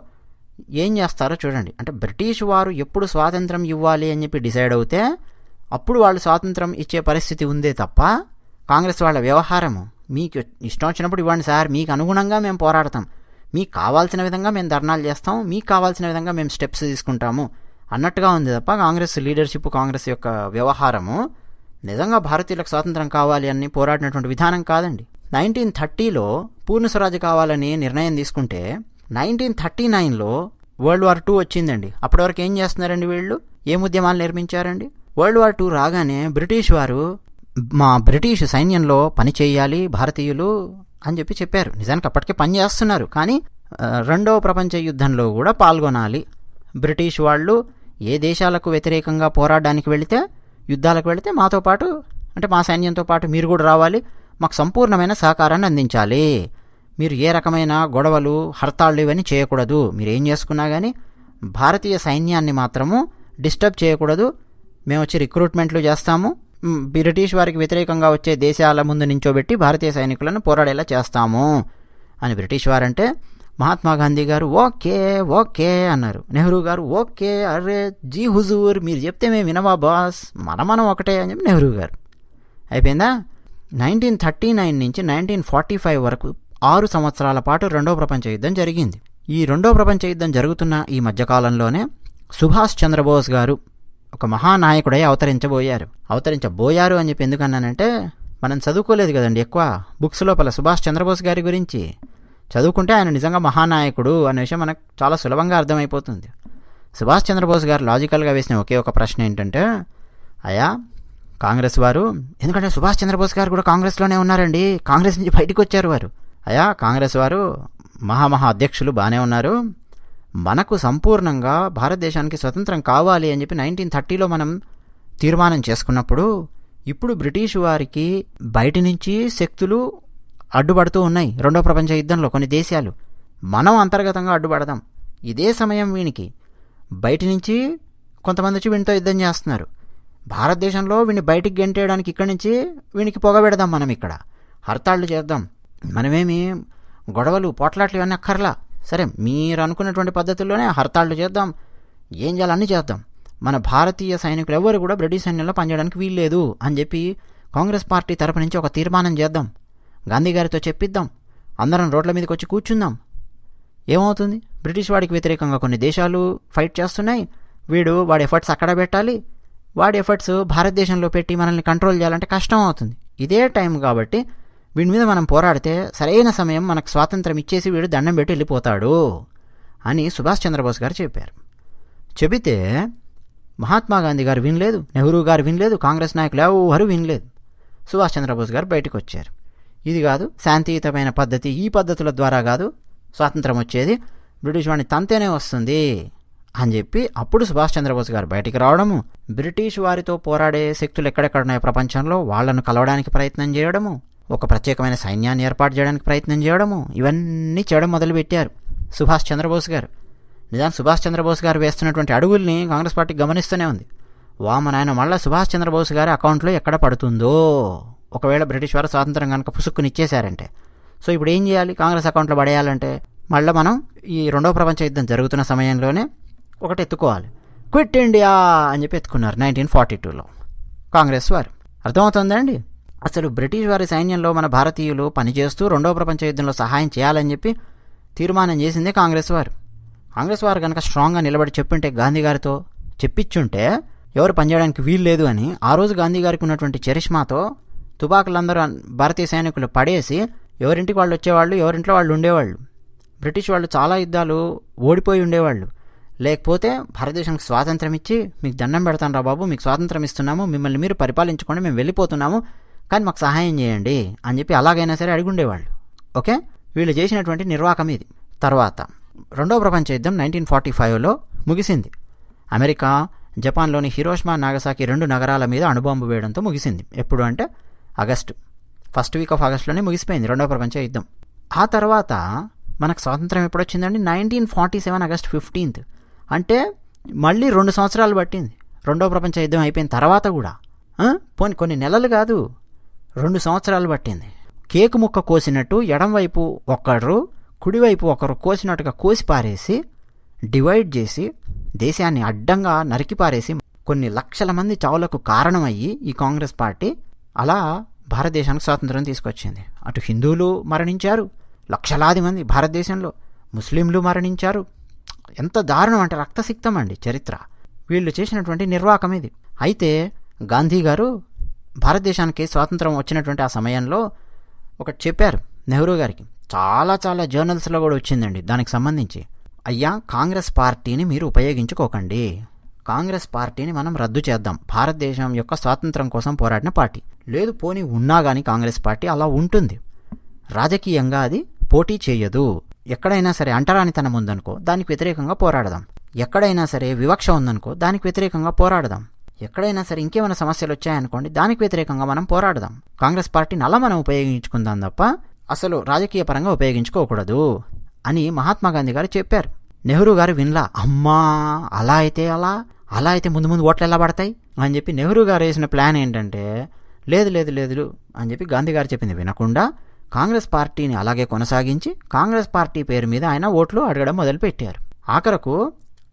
ఏం చేస్తారో చూడండి. అంటే బ్రిటిష్ వారు ఎప్పుడు స్వాతంత్రం ఇవ్వాలి అని చెప్పి డిసైడ్ అవుతే అప్పుడు వాళ్ళు స్వాతంత్రం ఇచ్చే పరిస్థితి ఉందే తప్ప, కాంగ్రెస్ వాళ్ళ వ్యవహారము మీకు ఇష్టం వచ్చినప్పుడు ఇవ్వండి సార్, మీకు అనుగుణంగా మేము పోరాడతాం, మీకు కావాల్సిన విధంగా మేము ధర్నాలు చేస్తాం, మీకు కావాల్సిన విధంగా మేము స్టెప్స్ తీసుకుంటాము అన్నట్టుగా ఉంది తప్ప కాంగ్రెస్ లీడర్షిప్, కాంగ్రెస్ యొక్క వ్యవహారము నిజంగా భారతీయులకు స్వాతంత్రం కావాలి అని పోరాడినటువంటి విధానం కాదండి. 1930లో పూర్ణ స్వరాజ్య కావాలని నిర్ణయం తీసుకుంటే 1939లో వరల్డ్ వార్ II వచ్చిందండి. అప్పటి వరకు ఏం చేస్తున్నారండి వీళ్ళు? ఏం ఉద్యమాలు నిర్మించారండి? వరల్డ్ వార్ II రాగానే బ్రిటిష్ వారు మా బ్రిటిష్ సైన్యంలో పని చేయాలి భారతీయులు అని చెప్పి చెప్పారు. నిజానికి అప్పటికే పని చేస్తున్నారు, కానీ రెండవ ప్రపంచ యుద్ధంలో కూడా పాల్గొనాలి. బ్రిటిష్ వాళ్ళు ఏ దేశాలకు వ్యతిరేకంగా పోరాడడానికి వెళితే, యుద్ధాలకు వెళితే మాతో పాటు అంటే మా సైన్యంతో పాటు మీరు కూడా రావాలి, మాకు సంపూర్ణమైన సహకారాన్ని అందించాలి. మీరు ఏ రకమైన గొడవలు, హర్తాళ్ళు ఇవన్నీ చేయకూడదు. మీరు ఏం చేసుకున్నా కానీ భారతీయ సైన్యాన్ని మాత్రము డిస్టర్బ్ చేయకూడదు. మేము వచ్చి రిక్రూట్మెంట్లు చేస్తాము, బ్రిటిష్ వారికి వ్యతిరేకంగా వచ్చే దేశాల ముందు నించోబెట్టి భారతీయ సైనికులను పోరాడేలా చేస్తాము అని బ్రిటిష్ వారంటే మహాత్మా గాంధీ గారు ఓకే ఓకే అన్నారు. నెహ్రూ గారు ఓకే, అరే జీ హుజూర్, మీరు చెప్తే మేము వినవా బాస్, మనం ఒకటే అని చెప్పి నెహ్రూ గారు. అయిపోయిందా? 1939 నుంచి 1945 వరకు 6 సంవత్సరాల పాటు రెండవ ప్రపంచ యుద్ధం జరిగింది. ఈ రెండవ ప్రపంచ యుద్ధం జరుగుతున్న ఈ మధ్యకాలంలోనే సుభాష్ చంద్రబోస్ గారు ఒక మహానాయకుడై అవతరించబోయారు అని చెప్పి ఎందుకన్నానంటే, మనం చదువుకోలేదు కదండి ఎక్కువ బుక్స్ లోపల సుభాష్ చంద్రబోస్ గారి గురించి. చదువుకుంటే ఆయన నిజంగా మహానాయకుడు అనే విషయం మనకు చాలా సులభంగా అర్థమైపోతుంది. సుభాష్ చంద్రబోస్ గారు లాజికల్గా వేసిన ఒకే ఒక ప్రశ్న ఏంటంటే, అయ్యా కాంగ్రెస్ వారు, ఎందుకంటే సుభాష్ చంద్రబోస్ గారు కూడా కాంగ్రెస్లోనే ఉన్నారండి, కాంగ్రెస్ నుంచి బయటకు వచ్చారు వారు. అయ్యా కాంగ్రెస్ వారు మహా అధ్యక్షులు బాగానే ఉన్నారు, మనకు సంపూర్ణంగా భారతదేశానికి స్వతంత్రం కావాలి అని చెప్పి 1930లో మనం తీర్మానం చేసుకున్నప్పుడు, ఇప్పుడు బ్రిటిష్ వారికి బయట నుంచి శక్తులు అడ్డుపడుతూ ఉన్నాయి. రెండో ప్రపంచ యుద్ధంలో కొన్ని దేశాలు, మనం అంతర్గతంగా అడ్డుపడదాం. ఇదే సమయం వీనికి బయట నుంచి కొంతమంది వచ్చి వీనితో యుద్ధం చేస్తున్నారు. భారతదేశంలో వీడిని బయటికి గెంటేయడానికి ఇక్కడి నుంచి వీనికి పొగబెడదాం, మనం ఇక్కడ హర్తాళ్ళు చేద్దాం, మనమేమి గొడవలు పోట్లాట్లు ఇవన్నీ అక్కర్లా, సరే మీరు అనుకున్నటువంటి పద్ధతుల్లోనే హర్తాళ్ళు చేద్దాం, ఏం చేయాలి అన్నీ చేద్దాం, మన భారతీయ సైనికులు ఎవరు కూడా బ్రిటిష్ సైన్యంలో పనిచేయడానికి వీల్లేదు అని చెప్పి కాంగ్రెస్ పార్టీ తరపు నుంచి ఒక తీర్మానం చేద్దాం, గాంధీ గారితో చెప్పిద్దాం, అందరం రోడ్ల మీదకి వచ్చి కూర్చుందాం. ఏమవుతుంది? బ్రిటిష్ వాడికి వ్యతిరేకంగా కొన్ని దేశాలు ఫైట్ చేస్తున్నాయి, వాడి ఎఫర్ట్స్ అక్కడ పెట్టాలి, వాడి ఎఫర్ట్స్ భారతదేశంలో పెట్టి మనల్ని కంట్రోల్ చేయాలంటే కష్టం అవుతుంది. ఇదే టైం కాబట్టి వీడి మీద మనం పోరాడితే సరైన సమయం, మనకు స్వాతంత్రం ఇచ్చేసి వీడు దండం పెట్టి వెళ్ళిపోతాడు అని సుభాష్ చంద్రబోస్ గారు చెప్పారు. చెబితే మహాత్మా గాంధీ గారు వినలేదు, నెహ్రూ గారు వినలేదు, కాంగ్రెస్ నాయకులు ఎవరు వినలేదు. సుభాష్ చంద్రబోస్ గారు బయటకు వచ్చారు. ఇది కాదు శాంతియుతమైన పద్ధతి, ఈ పద్ధతుల ద్వారా కాదు స్వాతంత్రం వచ్చేది, బ్రిటిష్ వాడిని తంతేనే వస్తుంది అని చెప్పి అప్పుడు సుభాష్ చంద్రబోస్ గారు బయటికి రావడము, బ్రిటిష్ వారితో పోరాడే శక్తులు ఎక్కడెక్కడున్నాయో ప్రపంచంలో వాళ్లను కలవడానికి ప్రయత్నం చేయడము, ఒక ప్రత్యేకమైన సైన్యాన్ని ఏర్పాటు చేయడానికి ప్రయత్నం చేయడము, ఇవన్నీ చేయడం మొదలుపెట్టారు సుభాష్ చంద్రబోస్ గారు. నిజానికి సుభాష్ చంద్రబోస్ గారు వేస్తున్నటువంటి అడుగుల్ని కాంగ్రెస్ పార్టీ గమనిస్తూనే ఉంది. వామనాయన మళ్ళీ సుభాష్ చంద్రబోస్ గారి అకౌంట్లో ఎక్కడ పడుతుందో, ఒకవేళ బ్రిటిష్ వారు స్వాతంత్రం కనుక పుసుక్కుని ఇచ్చేశారంటే. సో ఇప్పుడు ఏం చేయాలి? కాంగ్రెస్ అకౌంట్లో పడేయాలంటే మళ్ళీ మనం ఈ రెండవ ప్రపంచ యుద్ధం జరుగుతున్న సమయంలోనే ఒకటి ఎత్తుకోవాలి, క్విట్ ఇండియా అని చెప్పి ఎత్తుకున్నారు 1942లో కాంగ్రెస్ వారు. అర్థమవుతుందండి? అసలు బ్రిటిష్ వారి సైన్యంలో మన భారతీయులు పనిచేస్తూ రెండవ ప్రపంచ యుద్ధంలో సహాయం చేయాలని చెప్పి తీర్మానం చేసిందే కాంగ్రెస్ వారు. కాంగ్రెస్ వారు కనుక స్ట్రాంగ్గా నిలబడి చెప్పింటే, గాంధీ గారితో చెప్పించుంటే ఎవరు పనిచేయడానికి వీలు లేదు అని, ఆ రోజు గాంధీ గారికి ఉన్నటువంటి చరిష్మాతో తుపాకులందరూ భారతీయ సైనికులు పడేసి ఎవరింటికి వాళ్ళు వచ్చేవాళ్ళు, ఎవరింట్లో వాళ్ళు ఉండేవాళ్ళు. బ్రిటిష్ వాళ్ళు చాలా యుద్ధాలు ఓడిపోయి ఉండేవాళ్ళు. లేకపోతే భారతదేశానికి స్వాతంత్రం ఇచ్చి, మీకు దండం పెడతాను రా బాబు, మీకు స్వాతంత్రం ఇస్తున్నాము, మిమ్మల్ని మీరు పరిపాలించుకోండి, మేము వెళ్ళిపోతున్నాము, కానీ మాకు సహాయం చేయండి అని చెప్పి అలాగైనా సరే అడిగి ఉండేవాళ్ళు. ఓకే, వీళ్ళు చేసినటువంటి నిర్వాకం ఇది. తర్వాత రెండవ ప్రపంచ యుద్ధం 1945లో ముగిసింది. అమెరికా జపాన్లోని హిరోషిమా నాగసాకి 2 నగరాల మీద అణుబాంబు వేయడంతో ముగిసింది. ఎప్పుడు అంటే ఫస్ట్ వీక్ ఆఫ్ ఆగస్టులోనే ముగిసిపోయింది రెండవ ప్రపంచ యుద్ధం. ఆ తర్వాత మనకు స్వాతంత్రం ఎప్పుడు వచ్చిందండి? 1947 ఆగస్ట్ 15th. అంటే మళ్ళీ 2 సంవత్సరాలు పట్టింది రెండవ ప్రపంచ యుద్ధం అయిపోయిన తర్వాత కూడా. కొన్ని నెలలు కాదు, 2 సంవత్సరాలు పట్టింది. కేకు ముక్క కోసినట్టు ఎడంవైపు ఒకరు కుడివైపు ఒకరు కోసినట్టుగా కోసి పారేసి డివైడ్ చేసి దేశాన్ని అడ్డంగా నరికి పారేసి కొన్ని లక్షల మంది చావులకు కారణమయ్యి ఈ కాంగ్రెస్ పార్టీ అలా భారతదేశానికి స్వాతంత్రం తీసుకొచ్చింది. అటు హిందువులు మరణించారు, లక్షలాది మంది భారతదేశంలో ముస్లింలు మరణించారు. ఎంత దారుణం అంటే రక్తసిక్తం అండి చరిత్ర. వీళ్ళు చేసినటువంటి నిర్వాకం ఇది. అయితే గాంధీ గారు భారతదేశానికి స్వాతంత్రం వచ్చినటువంటి ఆ సమయంలో ఒకటి చెప్పారు నెహ్రూ గారికి. చాలా చాలా జర్నల్స్లో కూడా వచ్చిందండి దానికి సంబంధించి. అయ్యా, కాంగ్రెస్ పార్టీని మీరు ఉపయోగించుకోకండి, కాంగ్రెస్ పార్టీని మనం రద్దు చేద్దాం. భారతదేశం యొక్క స్వాతంత్రం కోసం పోరాడిన పార్టీ లేదు, పోనీ ఉన్నా కానీ కాంగ్రెస్ పార్టీ అలా ఉంటుంది, రాజకీయంగా అది పోటీ చేయదు. ఎక్కడైనా సరే అంటరానితనం ఉందనుకో దానికి వ్యతిరేకంగా పోరాడదాం, ఎక్కడైనా సరే వివక్ష ఉందనుకో దానికి వ్యతిరేకంగా పోరాడదాం, ఎక్కడైనా సరే ఇంకేమైనా సమస్యలు వచ్చాయనుకోండి దానికి వ్యతిరేకంగా మనం పోరాడదాం. కాంగ్రెస్ పార్టీని అలా మనం ఉపయోగించుకుందాం తప్ప అసలు రాజకీయ పరంగా ఉపయోగించుకోకూడదు అని మహాత్మా గాంధీ గారు చెప్పారు. నెహ్రూ గారు వినలా. అమ్మా, అలా అయితే ముందు ఓట్లు ఎలా పడతాయి అని చెప్పి నెహ్రూ గారు వేసిన ప్లాన్ ఏంటంటే లేదు అని చెప్పి గాంధీ గారు చెప్పింది వినకుండా కాంగ్రెస్ పార్టీని అలాగే కొనసాగించి కాంగ్రెస్ పార్టీ పేరు మీద ఆయన ఓట్లు అడగడం మొదలుపెట్టారు. ఆఖరకు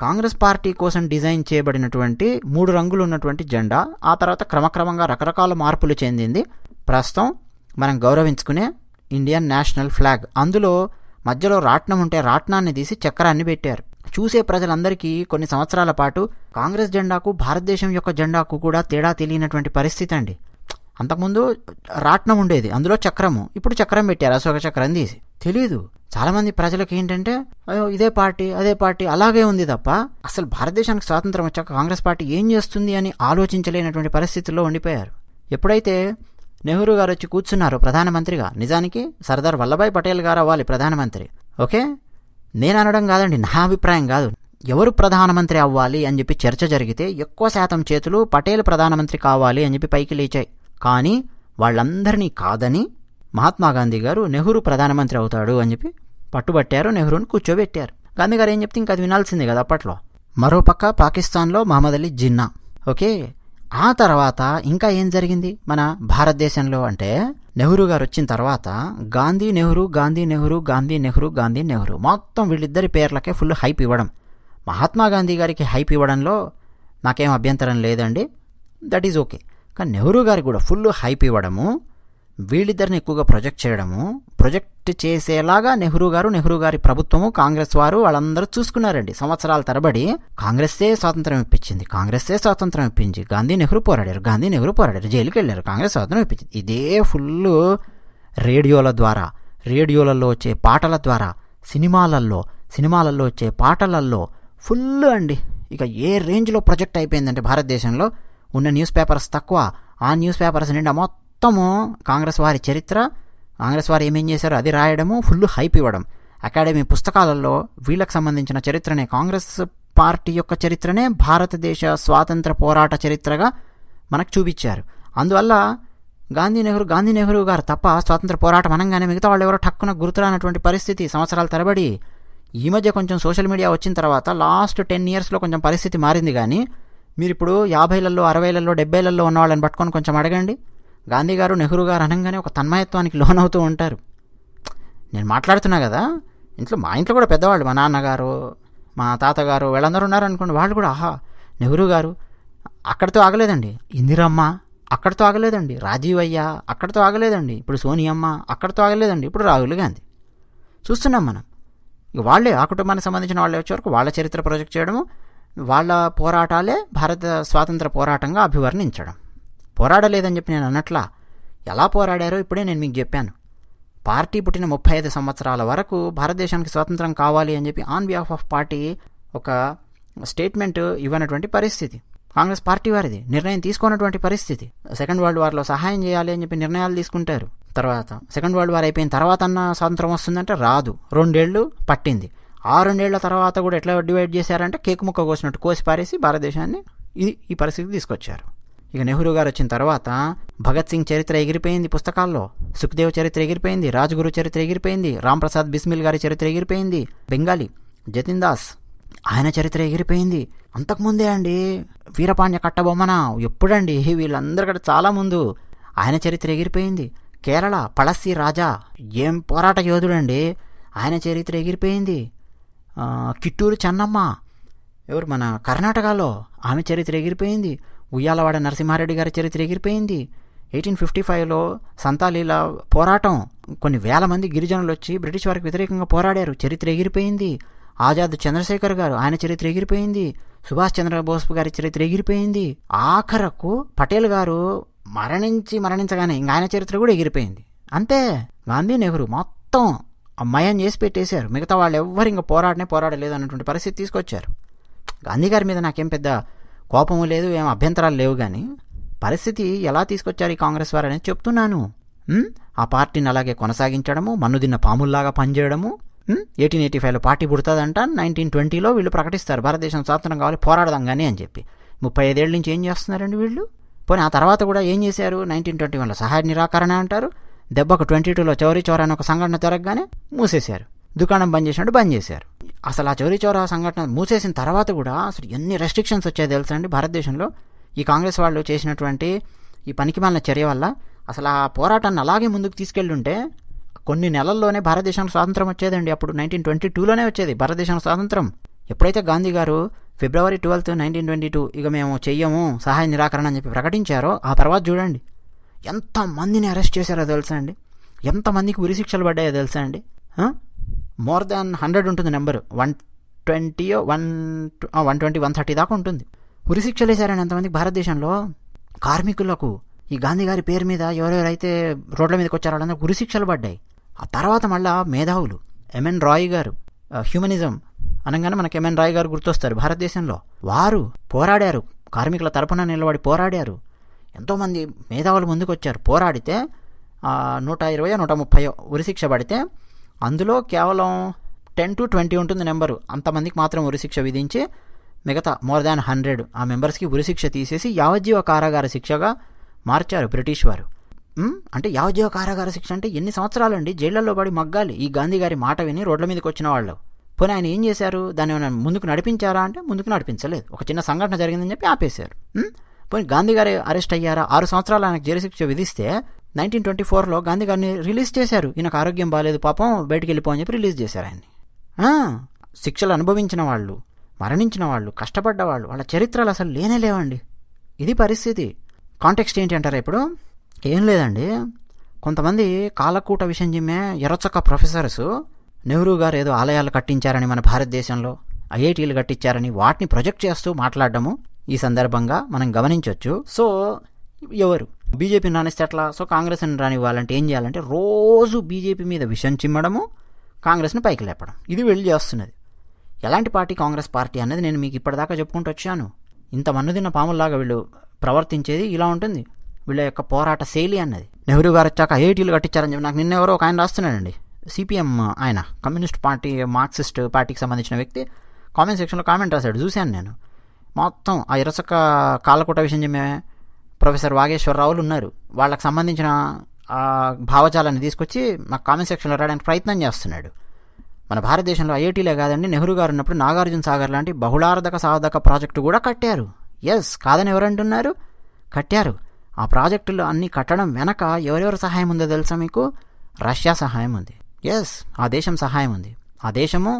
కాంగ్రెస్ పార్టీ కోసం డిజైన్ చేయబడినటువంటి 3 రంగులు ఉన్నటువంటి జెండా ఆ తర్వాత క్రమక్రమంగా రకరకాల మార్పులు చెందింది. ప్రస్తుతం మనం గౌరవించుకునే ఇండియన్ నేషనల్ ఫ్లాగ్. అందులో మధ్యలో రాట్నం ఉంటే రాట్నాన్ని తీసి చక్రాన్ని పెట్టారు. చూసే ప్రజలందరికీ కొన్ని సంవత్సరాల పాటు కాంగ్రెస్ జెండాకు భారతదేశం యొక్క జెండాకు కూడా తేడా తెలియనటువంటి పరిస్థితి అండి. అంతకుముందు రాట్నం ఉండేది, అందులో చక్రము, ఇప్పుడు చక్రం పెట్టారు, అశోక చక్రం తీసి. తెలీదు చాలామంది ప్రజలకు ఏంటంటే అయ్యో ఇదే పార్టీ అదే పార్టీ అలాగే ఉంది తప్ప అసలు భారతదేశానికి స్వాతంత్రం వచ్చాక కాంగ్రెస్ పార్టీ ఏం చేస్తుంది అని ఆలోచించలేనటువంటి పరిస్థితుల్లో ఉండిపోయారు. ఎప్పుడైతే నెహ్రూ గారు వచ్చి కూర్చున్నారు ప్రధానమంత్రిగా, నిజానికి సర్దార్ వల్లభాయ్ పటేల్ గారు అవ్వాలి ప్రధానమంత్రి. ఓకే, నేను అనడం కాదండి, నా అభిప్రాయం కాదు. ఎవరు ప్రధానమంత్రి అవ్వాలి అని చెప్పి చర్చ జరిగితే ఎక్కువ శాతం చేతులు పటేల్ ప్రధానమంత్రి కావాలి అని చెప్పి పైకి లేచాయి. కానీ వాళ్ళందరినీ కాదని మహాత్మా గాంధీ గారు నెహ్రూ ప్రధానమంత్రి అవుతాడు అని చెప్పి పట్టుబట్టారు, నెహ్రూని కూర్చోబెట్టారు. గాంధీ గారు ఏం చెప్తే ఇంకా అది వినాల్సిందే కదా అప్పట్లో. మరోపక్క పాకిస్తాన్లో మహమ్మద్ అలీ జిన్నా. ఓకే, ఆ తర్వాత ఇంకా ఏం జరిగింది మన భారతదేశంలో అంటే నెహ్రూ గారు వచ్చిన తర్వాత గాంధీ నెహ్రూ మొత్తం వీళ్ళిద్దరి పేర్లకే ఫుల్ హైప్ ఇవ్వడం. మహాత్మా గాంధీ గారికి హైప్ ఇవ్వడంలో నాకేం అభ్యంతరం లేదండి, దట్ ఈజ్ ఓకే. కానీ నెహ్రూ గారికి కూడా ఫుల్ హైప్ ఇవ్వడము, వీళ్ళిద్దరిని ఎక్కువగా ప్రొజెక్ట్ చేసేలాగా నెహ్రూ గారి ప్రభుత్వము కాంగ్రెస్ వారు వాళ్ళందరూ చూసుకున్నారండి. సంవత్సరాల తరబడి కాంగ్రెస్సే స్వాతంత్రం ఇప్పించి గాంధీ నెహ్రూ పోరాడారు, జైలుకి వెళ్ళారు, కాంగ్రెస్ స్వాతంత్రం ఇప్పించింది. ఇదే ఫుల్ రేడియోలలో వచ్చే పాటల ద్వారా, సినిమాలలో వచ్చే పాటలలో ఫుల్ అండి. ఇక ఏ రేంజ్లో ప్రొజెక్ట్ అయిపోయిందంటే భారతదేశంలో ఉన్న న్యూస్ పేపర్స్ తక్కువ, ఆ న్యూస్ పేపర్స్ నిండా మొత్తము కాంగ్రెస్ వారి చరిత్ర, కాంగ్రెస్ వారు ఏమేం చేశారో అది రాయడము, ఫుల్ హైప్ ఇవ్వడం. అకాడమీ పుస్తకాలలో వీళ్ళకి సంబంధించిన చరిత్రనే, కాంగ్రెస్ పార్టీ యొక్క చరిత్రనే భారతదేశ స్వాతంత్ర పోరాట చరిత్రగా మనకు చూపించారు. అందువల్ల గాంధీ నెహ్రూ గారు తప్ప స్వాతంత్ర పోరాటం అనగానే మిగతా వాళ్ళు ఎవరో టక్కున గుర్తురానటువంటి పరిస్థితి సంవత్సరాల తరబడి. ఈ మధ్య కొంచెం సోషల్ మీడియా వచ్చిన తర్వాత లాస్ట్ 10 yearsలో కొంచెం పరిస్థితి మారింది. కానీ మీరు ఇప్పుడు 50లలో 60లలో 70లలో ఉన్న వాళ్ళని పట్టుకొని కొంచెం అడగండి, గాంధీ గారు నెహ్రూ గారు అనగానే ఒక తన్మయత్వానికి లోనవుతూ ఉంటారు. నేను మాట్లాడుతున్నా కదా, మా ఇంట్లో కూడా పెద్దవాళ్ళు, మా నాన్నగారు, మా తాతగారు వీళ్ళందరూ ఉన్నారనుకోండి, వాళ్ళు కూడా ఆహా నెహ్రూ గారు అక్కడితో ఆగలేదండి, ఇందిరమ్మ అక్కడితో ఆగలేదండి, రాజీవ్ అయ్య అక్కడితో ఆగలేదండి, ఇప్పుడు సోనియమ్మ అక్కడితో ఆగలేదండి, ఇప్పుడు రాహుల్ గాంధీ. చూస్తున్నాం మనం. ఇక వాళ్ళే ఆ కుటుంబానికి సంబంధించిన వాళ్ళే వచ్చే వరకు వాళ్ళ చరిత్ర ప్రొజెక్ట్ చేయడము, వాళ్ళ పోరాటాలే భారత స్వాతంత్ర పోరాటంగా అభివర్ణించడం. పోరాడలేదని చెప్పి నేను అన్నట్లా, ఎలా పోరాడారో ఇప్పుడే నేను మీకు చెప్పాను. పార్టీ పుట్టిన 35 సంవత్సరాల వరకు భారతదేశానికి స్వాతంత్రం కావాలి అని చెప్పి ఆన్ బిహాఫ్ ఆఫ్ పార్టీ ఒక స్టేట్మెంట్ ఇవ్వనటువంటి పరిస్థితి కాంగ్రెస్ పార్టీ వారిది, నిర్ణయం తీసుకున్నటువంటి పరిస్థితి. సెకండ్ వరల్డ్ వార్లో సహాయం చేయాలి అని చెప్పి నిర్ణయాలు తీసుకుంటారు. తర్వాత సెకండ్ వరల్డ్ వార్ అయిపోయిన తర్వాత అన్న స్వాతంత్రం వస్తుందంటే రాదు, 2 ఏళ్ళు పట్టింది. 6 ఏళ్ల తర్వాత కూడా ఎట్లా డివైడ్ చేశారంటే కేకు ముక్క కోసినట్టు కోసి పారేసి భారతదేశాన్ని ఈ పరిస్థితికి తీసుకొచ్చారు. ఇక నెహ్రూ గారు వచ్చిన తర్వాత భగత్ సింగ్ చరిత్ర ఎగిరిపోయింది పుస్తకాల్లో, సుఖ్దేవ్ చరిత్ర ఎగిరిపోయింది, రాజ్గురు చరిత్ర ఎగిరిపోయింది, రామ్ ప్రసాద్ బిస్మిల్ గారి చరిత్ర ఎగిరిపోయింది, బెంగాలీ జతిన్ దాస్ ఆయన చరిత్ర ఎగిరిపోయింది. అంతకుముందే అండి వీరపాండ్య కట్టబొమ్మన ఎప్పుడండి వీళ్ళందరికంటే చాలా ముందు ఆయన చరిత్ర ఎగిరిపోయింది. కేరళ పళస్సి రాజా ఏం పోరాట యోధుడండి, ఆయన చరిత్ర ఎగిరిపోయింది. కిట్టూరు చెన్నమ్మ ఎవరు మన కర్ణాటకలో, ఆమె చరిత్ర ఎగిరిపోయింది. ఉయ్యాలవాడ నరసింహారెడ్డి గారి చరిత్ర ఎగిరిపోయింది. 1855లో సంతాలీల పోరాటం, కొన్ని వేల మంది గిరిజనులు వచ్చి బ్రిటిష్ వారికి వ్యతిరేకంగా పోరాడారు, చరిత్ర ఎగిరిపోయింది. ఆజాద్ చంద్రశేఖర్ గారు ఆయన చరిత్ర ఎగిరిపోయింది. సుభాష్ చంద్రబోస్ గారి చరిత్ర ఎగిరిపోయింది. ఆఖరకు పటేల్ గారు మరణించగానే ఇంక ఆయన చరిత్ర కూడా ఎగిరిపోయింది. అంతే, గాంధీ నెహ్రూ మొత్తం మయం చేసి పెట్టేశారు. మిగతా వాళ్ళు ఎవ్వరు ఇంకా పోరాడలేదు అన్నటువంటి పరిస్థితి తీసుకొచ్చారు. గాంధీ గారి మీద నాకేం పెద్ద కోపము లేదు, ఏం అభ్యంతరాలు లేవు, కానీ పరిస్థితి ఎలా తీసుకొచ్చారు ఈ కాంగ్రెస్ వారు అనేది చెప్తున్నాను. ఆ పార్టీని అలాగే కొనసాగించడము, మన్నుదిన్న పాముల్లాగా పనిచేయడము. 1885లో పార్టీ పుడుతుందంట, 1920లో వీళ్ళు ప్రకటిస్తారు భారతదేశం స్వాతంత్రం కావాలి పోరాడదాం కానీ అని చెప్పి. 35 ఏళ్ళ నుంచి ఏం చేస్తున్నారండి వీళ్ళు? పోనీ ఆ తర్వాత కూడా ఏం చేశారు? 1921లో సహాయ నిరాకరణ అంటారు, దెబ్బకు 22లో చౌరీ చౌరా అని ఒక సంఘటన జరగగానే మూసేశారు, దుకాణం బంద్ చేసినట్టు బంద్ చేశారు. అసలు ఆ చౌరీ చౌరా సంఘటన మూసేసిన తర్వాత కూడా అసలు ఎన్ని రెస్ట్రిక్షన్స్ వచ్చాయి తెలుసా అండి భారతదేశంలో. ఈ కాంగ్రెస్ వాళ్ళు చేసినటువంటి ఈ పనికిమాలిన చర్య వల్ల అసలు ఆ పోరాటాన్ని అలాగే ముందుకు తీసుకెళ్ళుంటే కొన్ని నెలల్లోనే భారతదేశానికి స్వాతంత్రం వచ్చేదండి. అప్పుడు 1922లోనే వచ్చేది భారతదేశానికి స్వాతంత్రం. ఎప్పుడైతే గాంధీ గారు February 12, 1922 ఇక మేము చెయ్యము సహాయ నిరాకరణ అని చెప్పి ప్రకటించారో, ఆ తర్వాత చూడండి ఎంతమందిని అరెస్ట్ చేశారో తెలుసా అండి, ఎంతమందికి ఉరిశిక్షలు పడ్డాయో తెలుసా అండి. మోర్ దాన్ 100 ఉంటుంది నెంబరు, 120, 120, 130 దాకా ఉంటుంది. ఉరిశిక్షలు వేశారని ఎంతమందికి భారతదేశంలో కార్మికులకు. ఈ గాంధీ గారి పేరు మీద ఎవరెవరైతే రోడ్ల మీదకి వచ్చారో వాళ్ళందరూ ఉరిశిక్షలు పడ్డాయి. ఆ తర్వాత మళ్ళా మేధావులు ఎంఎన్ రాయ్ గారు, హ్యూమనిజం అనగానే మనకి ఎంఎన్ రాయ్ గారు గుర్తొస్తారు భారతదేశంలో. వారు పోరాడారు, కార్మికుల తరపున నిలబడి పోరాడారు. ఎంతోమంది మేధావులు ముందుకు వచ్చారు, పోరాడితే 120, 130 ఉరిశిక్ష పడితే అందులో కేవలం 10 to 20 ఉంటుంది నెంబరు, అంతమందికి మాత్రం ఉరిశిక్ష విధించి మిగతా మోర్ దాన్ 100 ఆ మెంబర్స్కి ఉరిశిక్ష తీసేసి యావజ్జీవ కారాగార శిక్షగా మార్చారు బ్రిటిష్ వారు. అంటే యావజ్జీవ కారాగార శిక్ష అంటే ఎన్ని సంవత్సరాలండి జైళ్లలో పడి మగ్గాలి ఈ గాంధీ గారి మాట విని రోడ్ల మీదకి వచ్చిన వాళ్ళు. పోనీ ఆయన ఏం చేశారు? దాన్ని ముందుకు నడిపించారా అంటే ముందుకు నడిపించలేదు, ఒక చిన్న సంఘటన జరిగిందని చెప్పి ఆపేశారు. పోనీ గాంధీ గారు అరెస్ట్ అయ్యారా? 6 సంవత్సరాలు ఆయనకు జైలు శిక్ష విధిస్తే 1924లో గాంధీ గారిని రిలీజ్ చేశారు. ఈయనకు ఆరోగ్యం బాగాలేదు పాపం బయటికి వెళ్ళిపో అని చెప్పి రిలీజ్ చేశారు ఆయన్ని. శిక్షలు అనుభవించిన వాళ్ళు, మరణించిన వాళ్ళు, కష్టపడ్డ వాళ్ళు, వాళ్ళ చరిత్రలు అసలు లేనేలేవండి. ఇది పరిస్థితి. కాంటెక్స్ట్ ఏంటి అంటారా ఇప్పుడు? ఏం లేదండి, కొంతమంది కాలకూట విషయం జిమ్మే ఎర్రచొక్క ప్రొఫెసర్స్ నెహ్రూ గారు ఏదో ఆలయాలు కట్టించారని మన భారతదేశంలో, ఐఐటీలు కట్టించారని వాటిని ప్రొజెక్ట్ చేస్తూ మాట్లాడడము ఈ సందర్భంగా మనం గమనించవచ్చు. సో ఎవరు బీజేపీని రానిస్తే ఎట్లా? సో కాంగ్రెస్ని రానివ్వాలంటే ఏం చేయాలంటే రోజు బీజేపీ మీద విషం చిమ్మడము, కాంగ్రెస్ని పైకి లేపడం, ఇది వీళ్ళు చేస్తున్నది. ఎలాంటి పార్టీ కాంగ్రెస్ పార్టీ అనేది నేను మీకు ఇప్పటిదాకా చెప్పుకుంటూ వచ్చాను. ఇంత మన్నుదిన్న పాముల్లాగా వీళ్ళు ప్రవర్తించేది ఇలా ఉంటుంది, వీళ్ళ యొక్క పోరాట శైలి అన్నది. నెహ్రూ గారు వచ్చాక ఐఐటీలు కట్టించారని చెప్పి నాకు నిన్నెవరో ఒక ఆయన రాస్తున్నాడండి, సిపిఎం ఆయన, కమ్యూనిస్ట్ పార్టీ మార్క్సిస్ట్ పార్టీకి సంబంధించిన వ్యక్తి, కామెంట్ సెక్షన్లో కామెంట్ రాశాడు, చూశాను నేను. మొత్తం ఆ ఇరసక కాలకూట విషయం చెప్పే ప్రొఫెసర్ వాగేశ్వరరావులు ఉన్నారు, వాళ్ళకి సంబంధించిన భావజాలాన్ని తీసుకొచ్చి నాకు కామెంట్ సెక్షన్లో రాయడానికి ప్రయత్నం చేస్తున్నాడు. మన భారతదేశంలో ఐఐటీలే కాదండి, నెహ్రూ గారు ఉన్నప్పుడు నాగార్జున సాగర్ లాంటి బహుళార్ధక సాధక ప్రాజెక్టు కూడా కట్టారు. ఎస్, కాదని ఎవరంటున్నారు? కట్టారు. ఆ ప్రాజెక్టులు అన్నీ కట్టడం వెనక ఎవరెవరు సహాయం ఉందో తెలుసా మీకు? రష్యా సహాయం ఉంది. ఎస్, ఆ దేశం సహాయం ఉంది. ఆ దేశము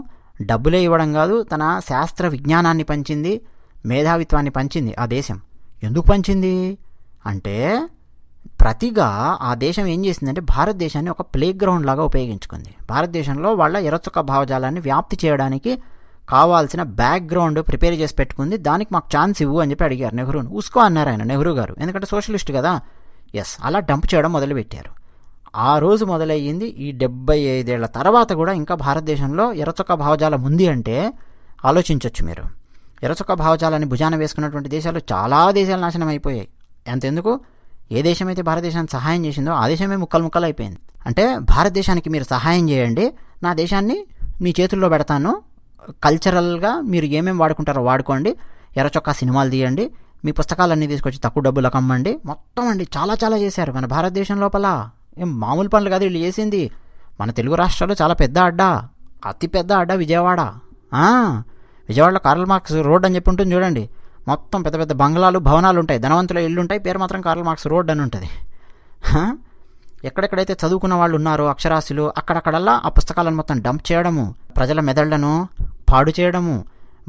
డబ్బులే ఇవ్వడం కాదు, తన శాస్త్ర విజ్ఞానాన్ని పంచింది, మేధావిత్వాన్ని పంచింది. ఆ దేశం ఎందుకు పంచింది అంటే, ప్రతిగా ఆ దేశం ఏం చేసిందంటే భారతదేశాన్ని ఒక ప్లే గ్రౌండ్ లాగా ఉపయోగించుకుంది. భారతదేశంలో వాళ్ళ ఎర్రచొక్క భావజాలాన్ని వ్యాప్తి చేయడానికి కావాల్సిన బ్యాక్గ్రౌండ్ ప్రిపేర్ చేసి పెట్టుకుంది. దానికి మాకు ఛాన్స్ ఇవ్వు అని చెప్పి అడిగారు నెహ్రూను. ఉస్కో అన్నారు ఆయన, నెహ్రూ గారు, ఎందుకంటే సోషలిస్ట్ కదా. ఎస్, అలా డంప్ చేయడం మొదలుపెట్టారు. ఆ రోజు మొదలయ్యింది. ఈ 75 ఏళ్ల తర్వాత కూడా ఇంకా భారతదేశంలో ఎర్రచొక్క భావజాలం ఉంది అంటే ఆలోచించవచ్చు మీరు. ఎర్రచొక్క భావజాలాన్ని భుజాన వేసుకున్నటువంటి దేశాలు చాలా దేశాలు నాశనం అయిపోయాయి. అంతెందుకు, ఏ దేశమైతే భారతదేశానికి సహాయం చేసిందో ఆ దేశమే ముక్కలు అయిపోయింది. అంటే భారతదేశానికి మీరు సహాయం చేయండి, నా దేశాన్ని మీ చేతుల్లో పెడతాను, కల్చరల్గా మీరు ఏమేమి వాడుకుంటారో వాడుకోండి, ఎర్రచొక్కా సినిమాలు తీయండి, మీ పుస్తకాలన్నీ తీసుకొచ్చి తక్కువ డబ్బులకు అమ్మండి, మొత్తం అండి చాలా చాలా చేశారు మన భారతదేశం లోపల. ఏం మామూలు పనులు కాదు వీళ్ళు చేసింది. మన తెలుగు రాష్ట్రాల్లో చాలా పెద్ద అడ్డా, అతి పెద్ద అడ్డా విజయవాడ. విజయవాడలో కార్ల్ మార్క్స్ రోడ్ అని చెప్పి ఉంటుంది చూడండి, మొత్తం పెద్ద పెద్ద బంగ్లాలు భవనాలు ఉంటాయి, ధనవంతుల ఇల్లు ఉంటాయి, పేరు మాత్రం కార్ల్ మార్క్స్ రోడ్ అని ఉంటుంది. ఎక్కడెక్కడైతే చదువుకున్న వాళ్ళు ఉన్నారో అక్షరాస్యులు, అక్కడక్కడల్లా ఆ పుస్తకాలను మొత్తం డంప్ చేయడము, ప్రజల మెదళ్లను పాడు చేయడము.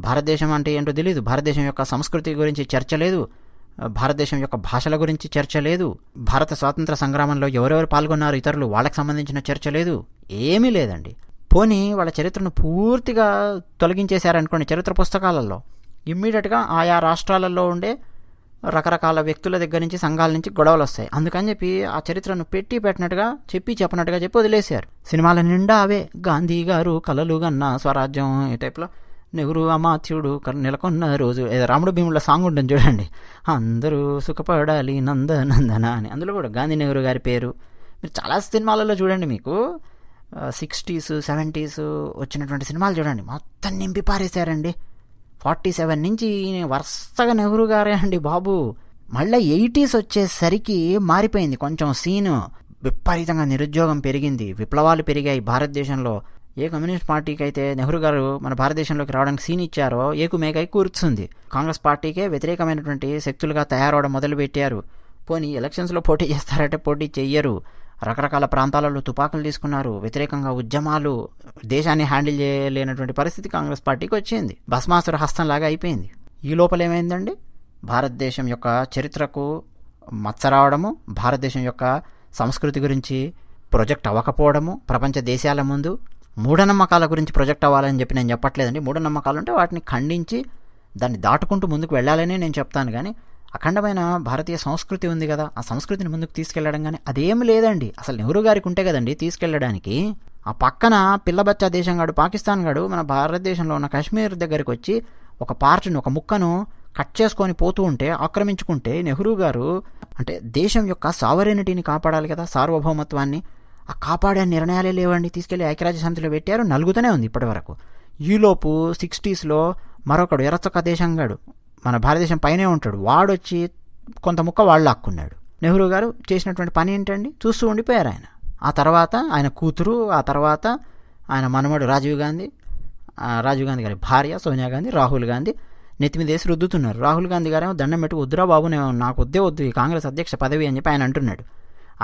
భారతదేశం అంటే ఏంటో తెలియదు, భారతదేశం యొక్క సంస్కృతి గురించి చర్చ లేదు, భారతదేశం యొక్క భాషల గురించి చర్చ లేదు, భారత స్వాతంత్ర సంగ్రామంలో ఎవరెవరు పాల్గొన్నారు ఇతరులు వాళ్ళకి సంబంధించిన చర్చ లేదు, ఏమీ లేదండి. పోనీ వాళ్ళ చరిత్రను పూర్తిగా తొలగించేశారనుకోండి చరిత్ర పుస్తకాలలో, ఇమ్మీడియట్గా ఆయా రాష్ట్రాలలో ఉండే రకరకాల వ్యక్తుల దగ్గర నుంచి సంఘాల నుంచి గొడవలు వస్తాయి. అందుకని చెప్పి ఆ చరిత్రను పెట్టినట్టుగా చెప్పినట్టుగా చెప్పి వదిలేశారు. సినిమాల నిండా అవే, గాంధీ గారు కలలు గన్న స్వరాజ్యం ఈ టైప్లో, నెహ్రూ అమాత్యుడు నెలకొన్న రోజు, ఏదో రాముడు భీముల సాంగ్ ఉంటుంది చూడండి, అందరూ సుఖపడాలి నందనందన అని, అందులో కూడా గాంధీ నెహ్రూ గారి పేరు. మీరు చాలా సినిమాలలో చూడండి, మీకు 60s 70s వచ్చినటువంటి సినిమాలు చూడండి, మొత్తం నింపి పారేశారండి. 47 నుంచి వరుసగా నెహ్రూ గారే అండి బాబు. మళ్ళీ 80s వచ్చేసరికి మారిపోయింది కొంచెం సీను, విపరీతంగా నిరుద్యోగం పెరిగింది, విప్లవాలు పెరిగాయి భారతదేశంలో. ఏ కమ్యూనిస్ట్ పార్టీకి అయితే నెహ్రూ గారు మన భారతదేశంలోకి రావడానికి సీన్ ఇచ్చారో ఏకుమేకై కూర్చుంది. కాంగ్రెస్ పార్టీకే వ్యతిరేకమైనటువంటి శక్తులుగా తయారవడం మొదలుపెట్టారు. పోనీ ఎలక్షన్స్లో పోటీ చేస్తారంటే పోటీ చెయ్యరు, రకరకాల ప్రాంతాలలో తుపాకులు తీసుకున్నారు, వ్యతిరేకంగా ఉద్యమాలు, దేశాన్ని హ్యాండిల్ చేయలేనటువంటి పరిస్థితి కాంగ్రెస్ పార్టీకి వచ్చింది, భస్మాసుర హస్తంలాగా అయిపోయింది. ఈ లోపల ఏమైందండి, భారతదేశం యొక్క చరిత్రకు మచ్చ రావడము, భారతదేశం యొక్క సంస్కృతి గురించి ప్రొజెక్ట్ అవ్వకపోవడము, ప్రపంచ దేశాల ముందు మూఢనమ్మకాల గురించి ప్రొజెక్ట్ అవ్వాలని చెప్పి నేను చెప్పట్లేదండి. మూఢనమ్మకాలు ఉంటే వాటిని ఖండించి దాన్ని దాటుకుంటూ ముందుకు వెళ్ళాలని నేను చెప్తాను. కానీ అఖండమైన భారతీయ సంస్కృతి ఉంది కదా, ఆ సంస్కృతిని ముందుకు తీసుకెళ్లడం కానీ అదేమి లేదండి. అసలు నెహ్రూ గారికి ఉంటే కదండి తీసుకెళ్లడానికి. ఆ పక్కన పిల్లబచ్చా దేశం గాడు, పాకిస్తాన్ గాడు మన భారతదేశంలో ఉన్న కాశ్మీర్ దగ్గరికి వచ్చి ఒక పార్ట్ని, ఒక ముక్కను కట్ చేసుకొని పోతూ ఉంటే, ఆక్రమించుకుంటే, నెహ్రూ గారు అంటే దేశం యొక్క సావరెనిటీని కాపాడాలి కదా, సార్వభౌమత్వాన్ని, ఆ కాపాడే నిర్ణయాలే లేవండి. తీసుకెళ్లి ఐక్యరాజ్య సమితిలో పెట్టారు, నలుగుతూనే ఉంది ఇప్పటి వరకు. ఈలోపు 60s మరొకడు ఎర్రచొక్క దేశంగాడు మన భారతదేశం పైనే ఉంటాడు, వాడొచ్చి కొంత ముక్క వాళ్ళు లాక్కున్నాడు. నెహ్రూ గారు చేసినటువంటి పని ఏంటండి, చూస్తూ ఉండిపోయారు ఆయన. ఆ తర్వాత ఆయన కూతురు, ఆ తర్వాత ఆయన మనమడు రాజీవ్ గాంధీ గారి భార్య సోనియా గాంధీ, రాహుల్ గాంధీ నెత్తిమీద వేసి రుద్దుతున్నారు. రాహుల్ గాంధీ గారేమో దండం పెట్టి, వద్దురా బాబు, నాకు వద్దు ఈ కాంగ్రెస్ అధ్యక్ష పదవి అని చెప్పి ఆయన అంటున్నాడు.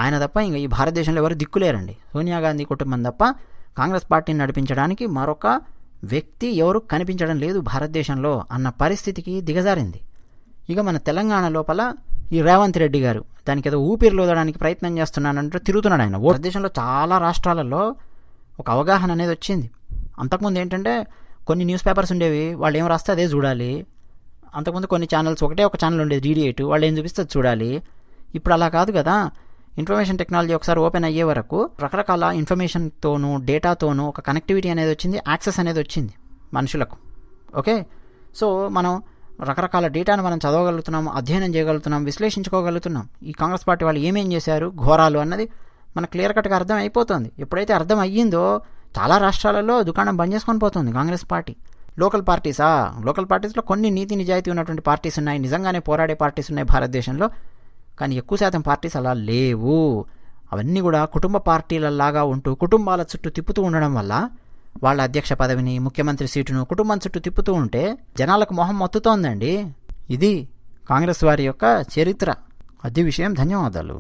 ఆయన తప్ప ఇంకా ఈ భారతదేశంలో ఎవరు దిక్కులేరండి. సోనియా గాంధీ కుటుంబం తప్ప కాంగ్రెస్ పార్టీని నడిపించడానికి మరొక వ్యక్తి ఎవరు కనిపించడం లేదు భారతదేశంలో అన్న పరిస్థితికి దిగజారింది. ఇక మన తెలంగాణ లోపల ఈ రేవంత్ రెడ్డి గారు దానికి ఏదో ఊపిరిలోదడానికి ప్రయత్నం చేస్తున్నానంటూ తిరుగుతున్నాడు ఆయన. భారతదేశంలో చాలా రాష్ట్రాలలో ఒక అవగాహన అనేది వచ్చింది. అంతకుముందు ఏంటంటే కొన్ని న్యూస్ పేపర్స్ ఉండేవి, వాళ్ళు ఏం రాస్తే అదే చూడాలి. అంతకుముందు కొన్ని ఛానల్స్, ఒకటే ఒక ఛానల్ ఉండేది DD8, వాళ్ళు ఏం చూపిస్తే చూడాలి. ఇప్పుడు అలా కాదు కదా. ఇన్ఫర్మేషన్ టెక్నాలజీ ఒకసారి ఓపెన్ అయ్యే వరకు రకరకాల ఇన్ఫర్మేషన్తోనూ డేటాతోనూ ఒక కనెక్టివిటీ అనేది వచ్చింది, యాక్సెస్ అనేది వచ్చింది మనుషులకు. ఓకే, సో మనం రకరకాల డేటాను మనం చదవగలుగుతున్నాం, అధ్యయనం చేయగలుగుతున్నాం, విశ్లేషించుకోగలుగుతున్నాం. ఈ కాంగ్రెస్ పార్టీ వాళ్ళు ఏమేం చేశారు, ఘోరాలు అన్నది మనకు క్లియర్ కట్గా అర్థం అయిపోతుంది. ఎప్పుడైతే అర్థం అయ్యిందో చాలా రాష్ట్రాలలో దుకాణం బంద్ చేసుకొని పోతుంది కాంగ్రెస్ పార్టీ. లోకల్ పార్టీస్లో కొన్ని నీతి నిజాయితీ ఉన్నటువంటి పార్టీస్ ఉన్నాయి, నిజంగానే పోరాడే పార్టీస్ ఉన్నాయి భారతదేశంలో. కానీ ఎక్కువ శాతం పార్టీస్ అలా లేవు. అవన్నీ కూడా కుటుంబ పార్టీలలాగా ఉంటూ కుటుంబాల చుట్టూ తిప్పుతూ ఉండడం వల్ల వాళ్ళ అధ్యక్ష పదవిని, ముఖ్యమంత్రి సీటును కుటుంబం చుట్టూ తిప్పుతూ ఉంటే జనాలకు మొహం మొత్తుతోందండి. ఇది కాంగ్రెస్ వారి యొక్క చరిత్ర. అది విషయం. ధన్యవాదాలు.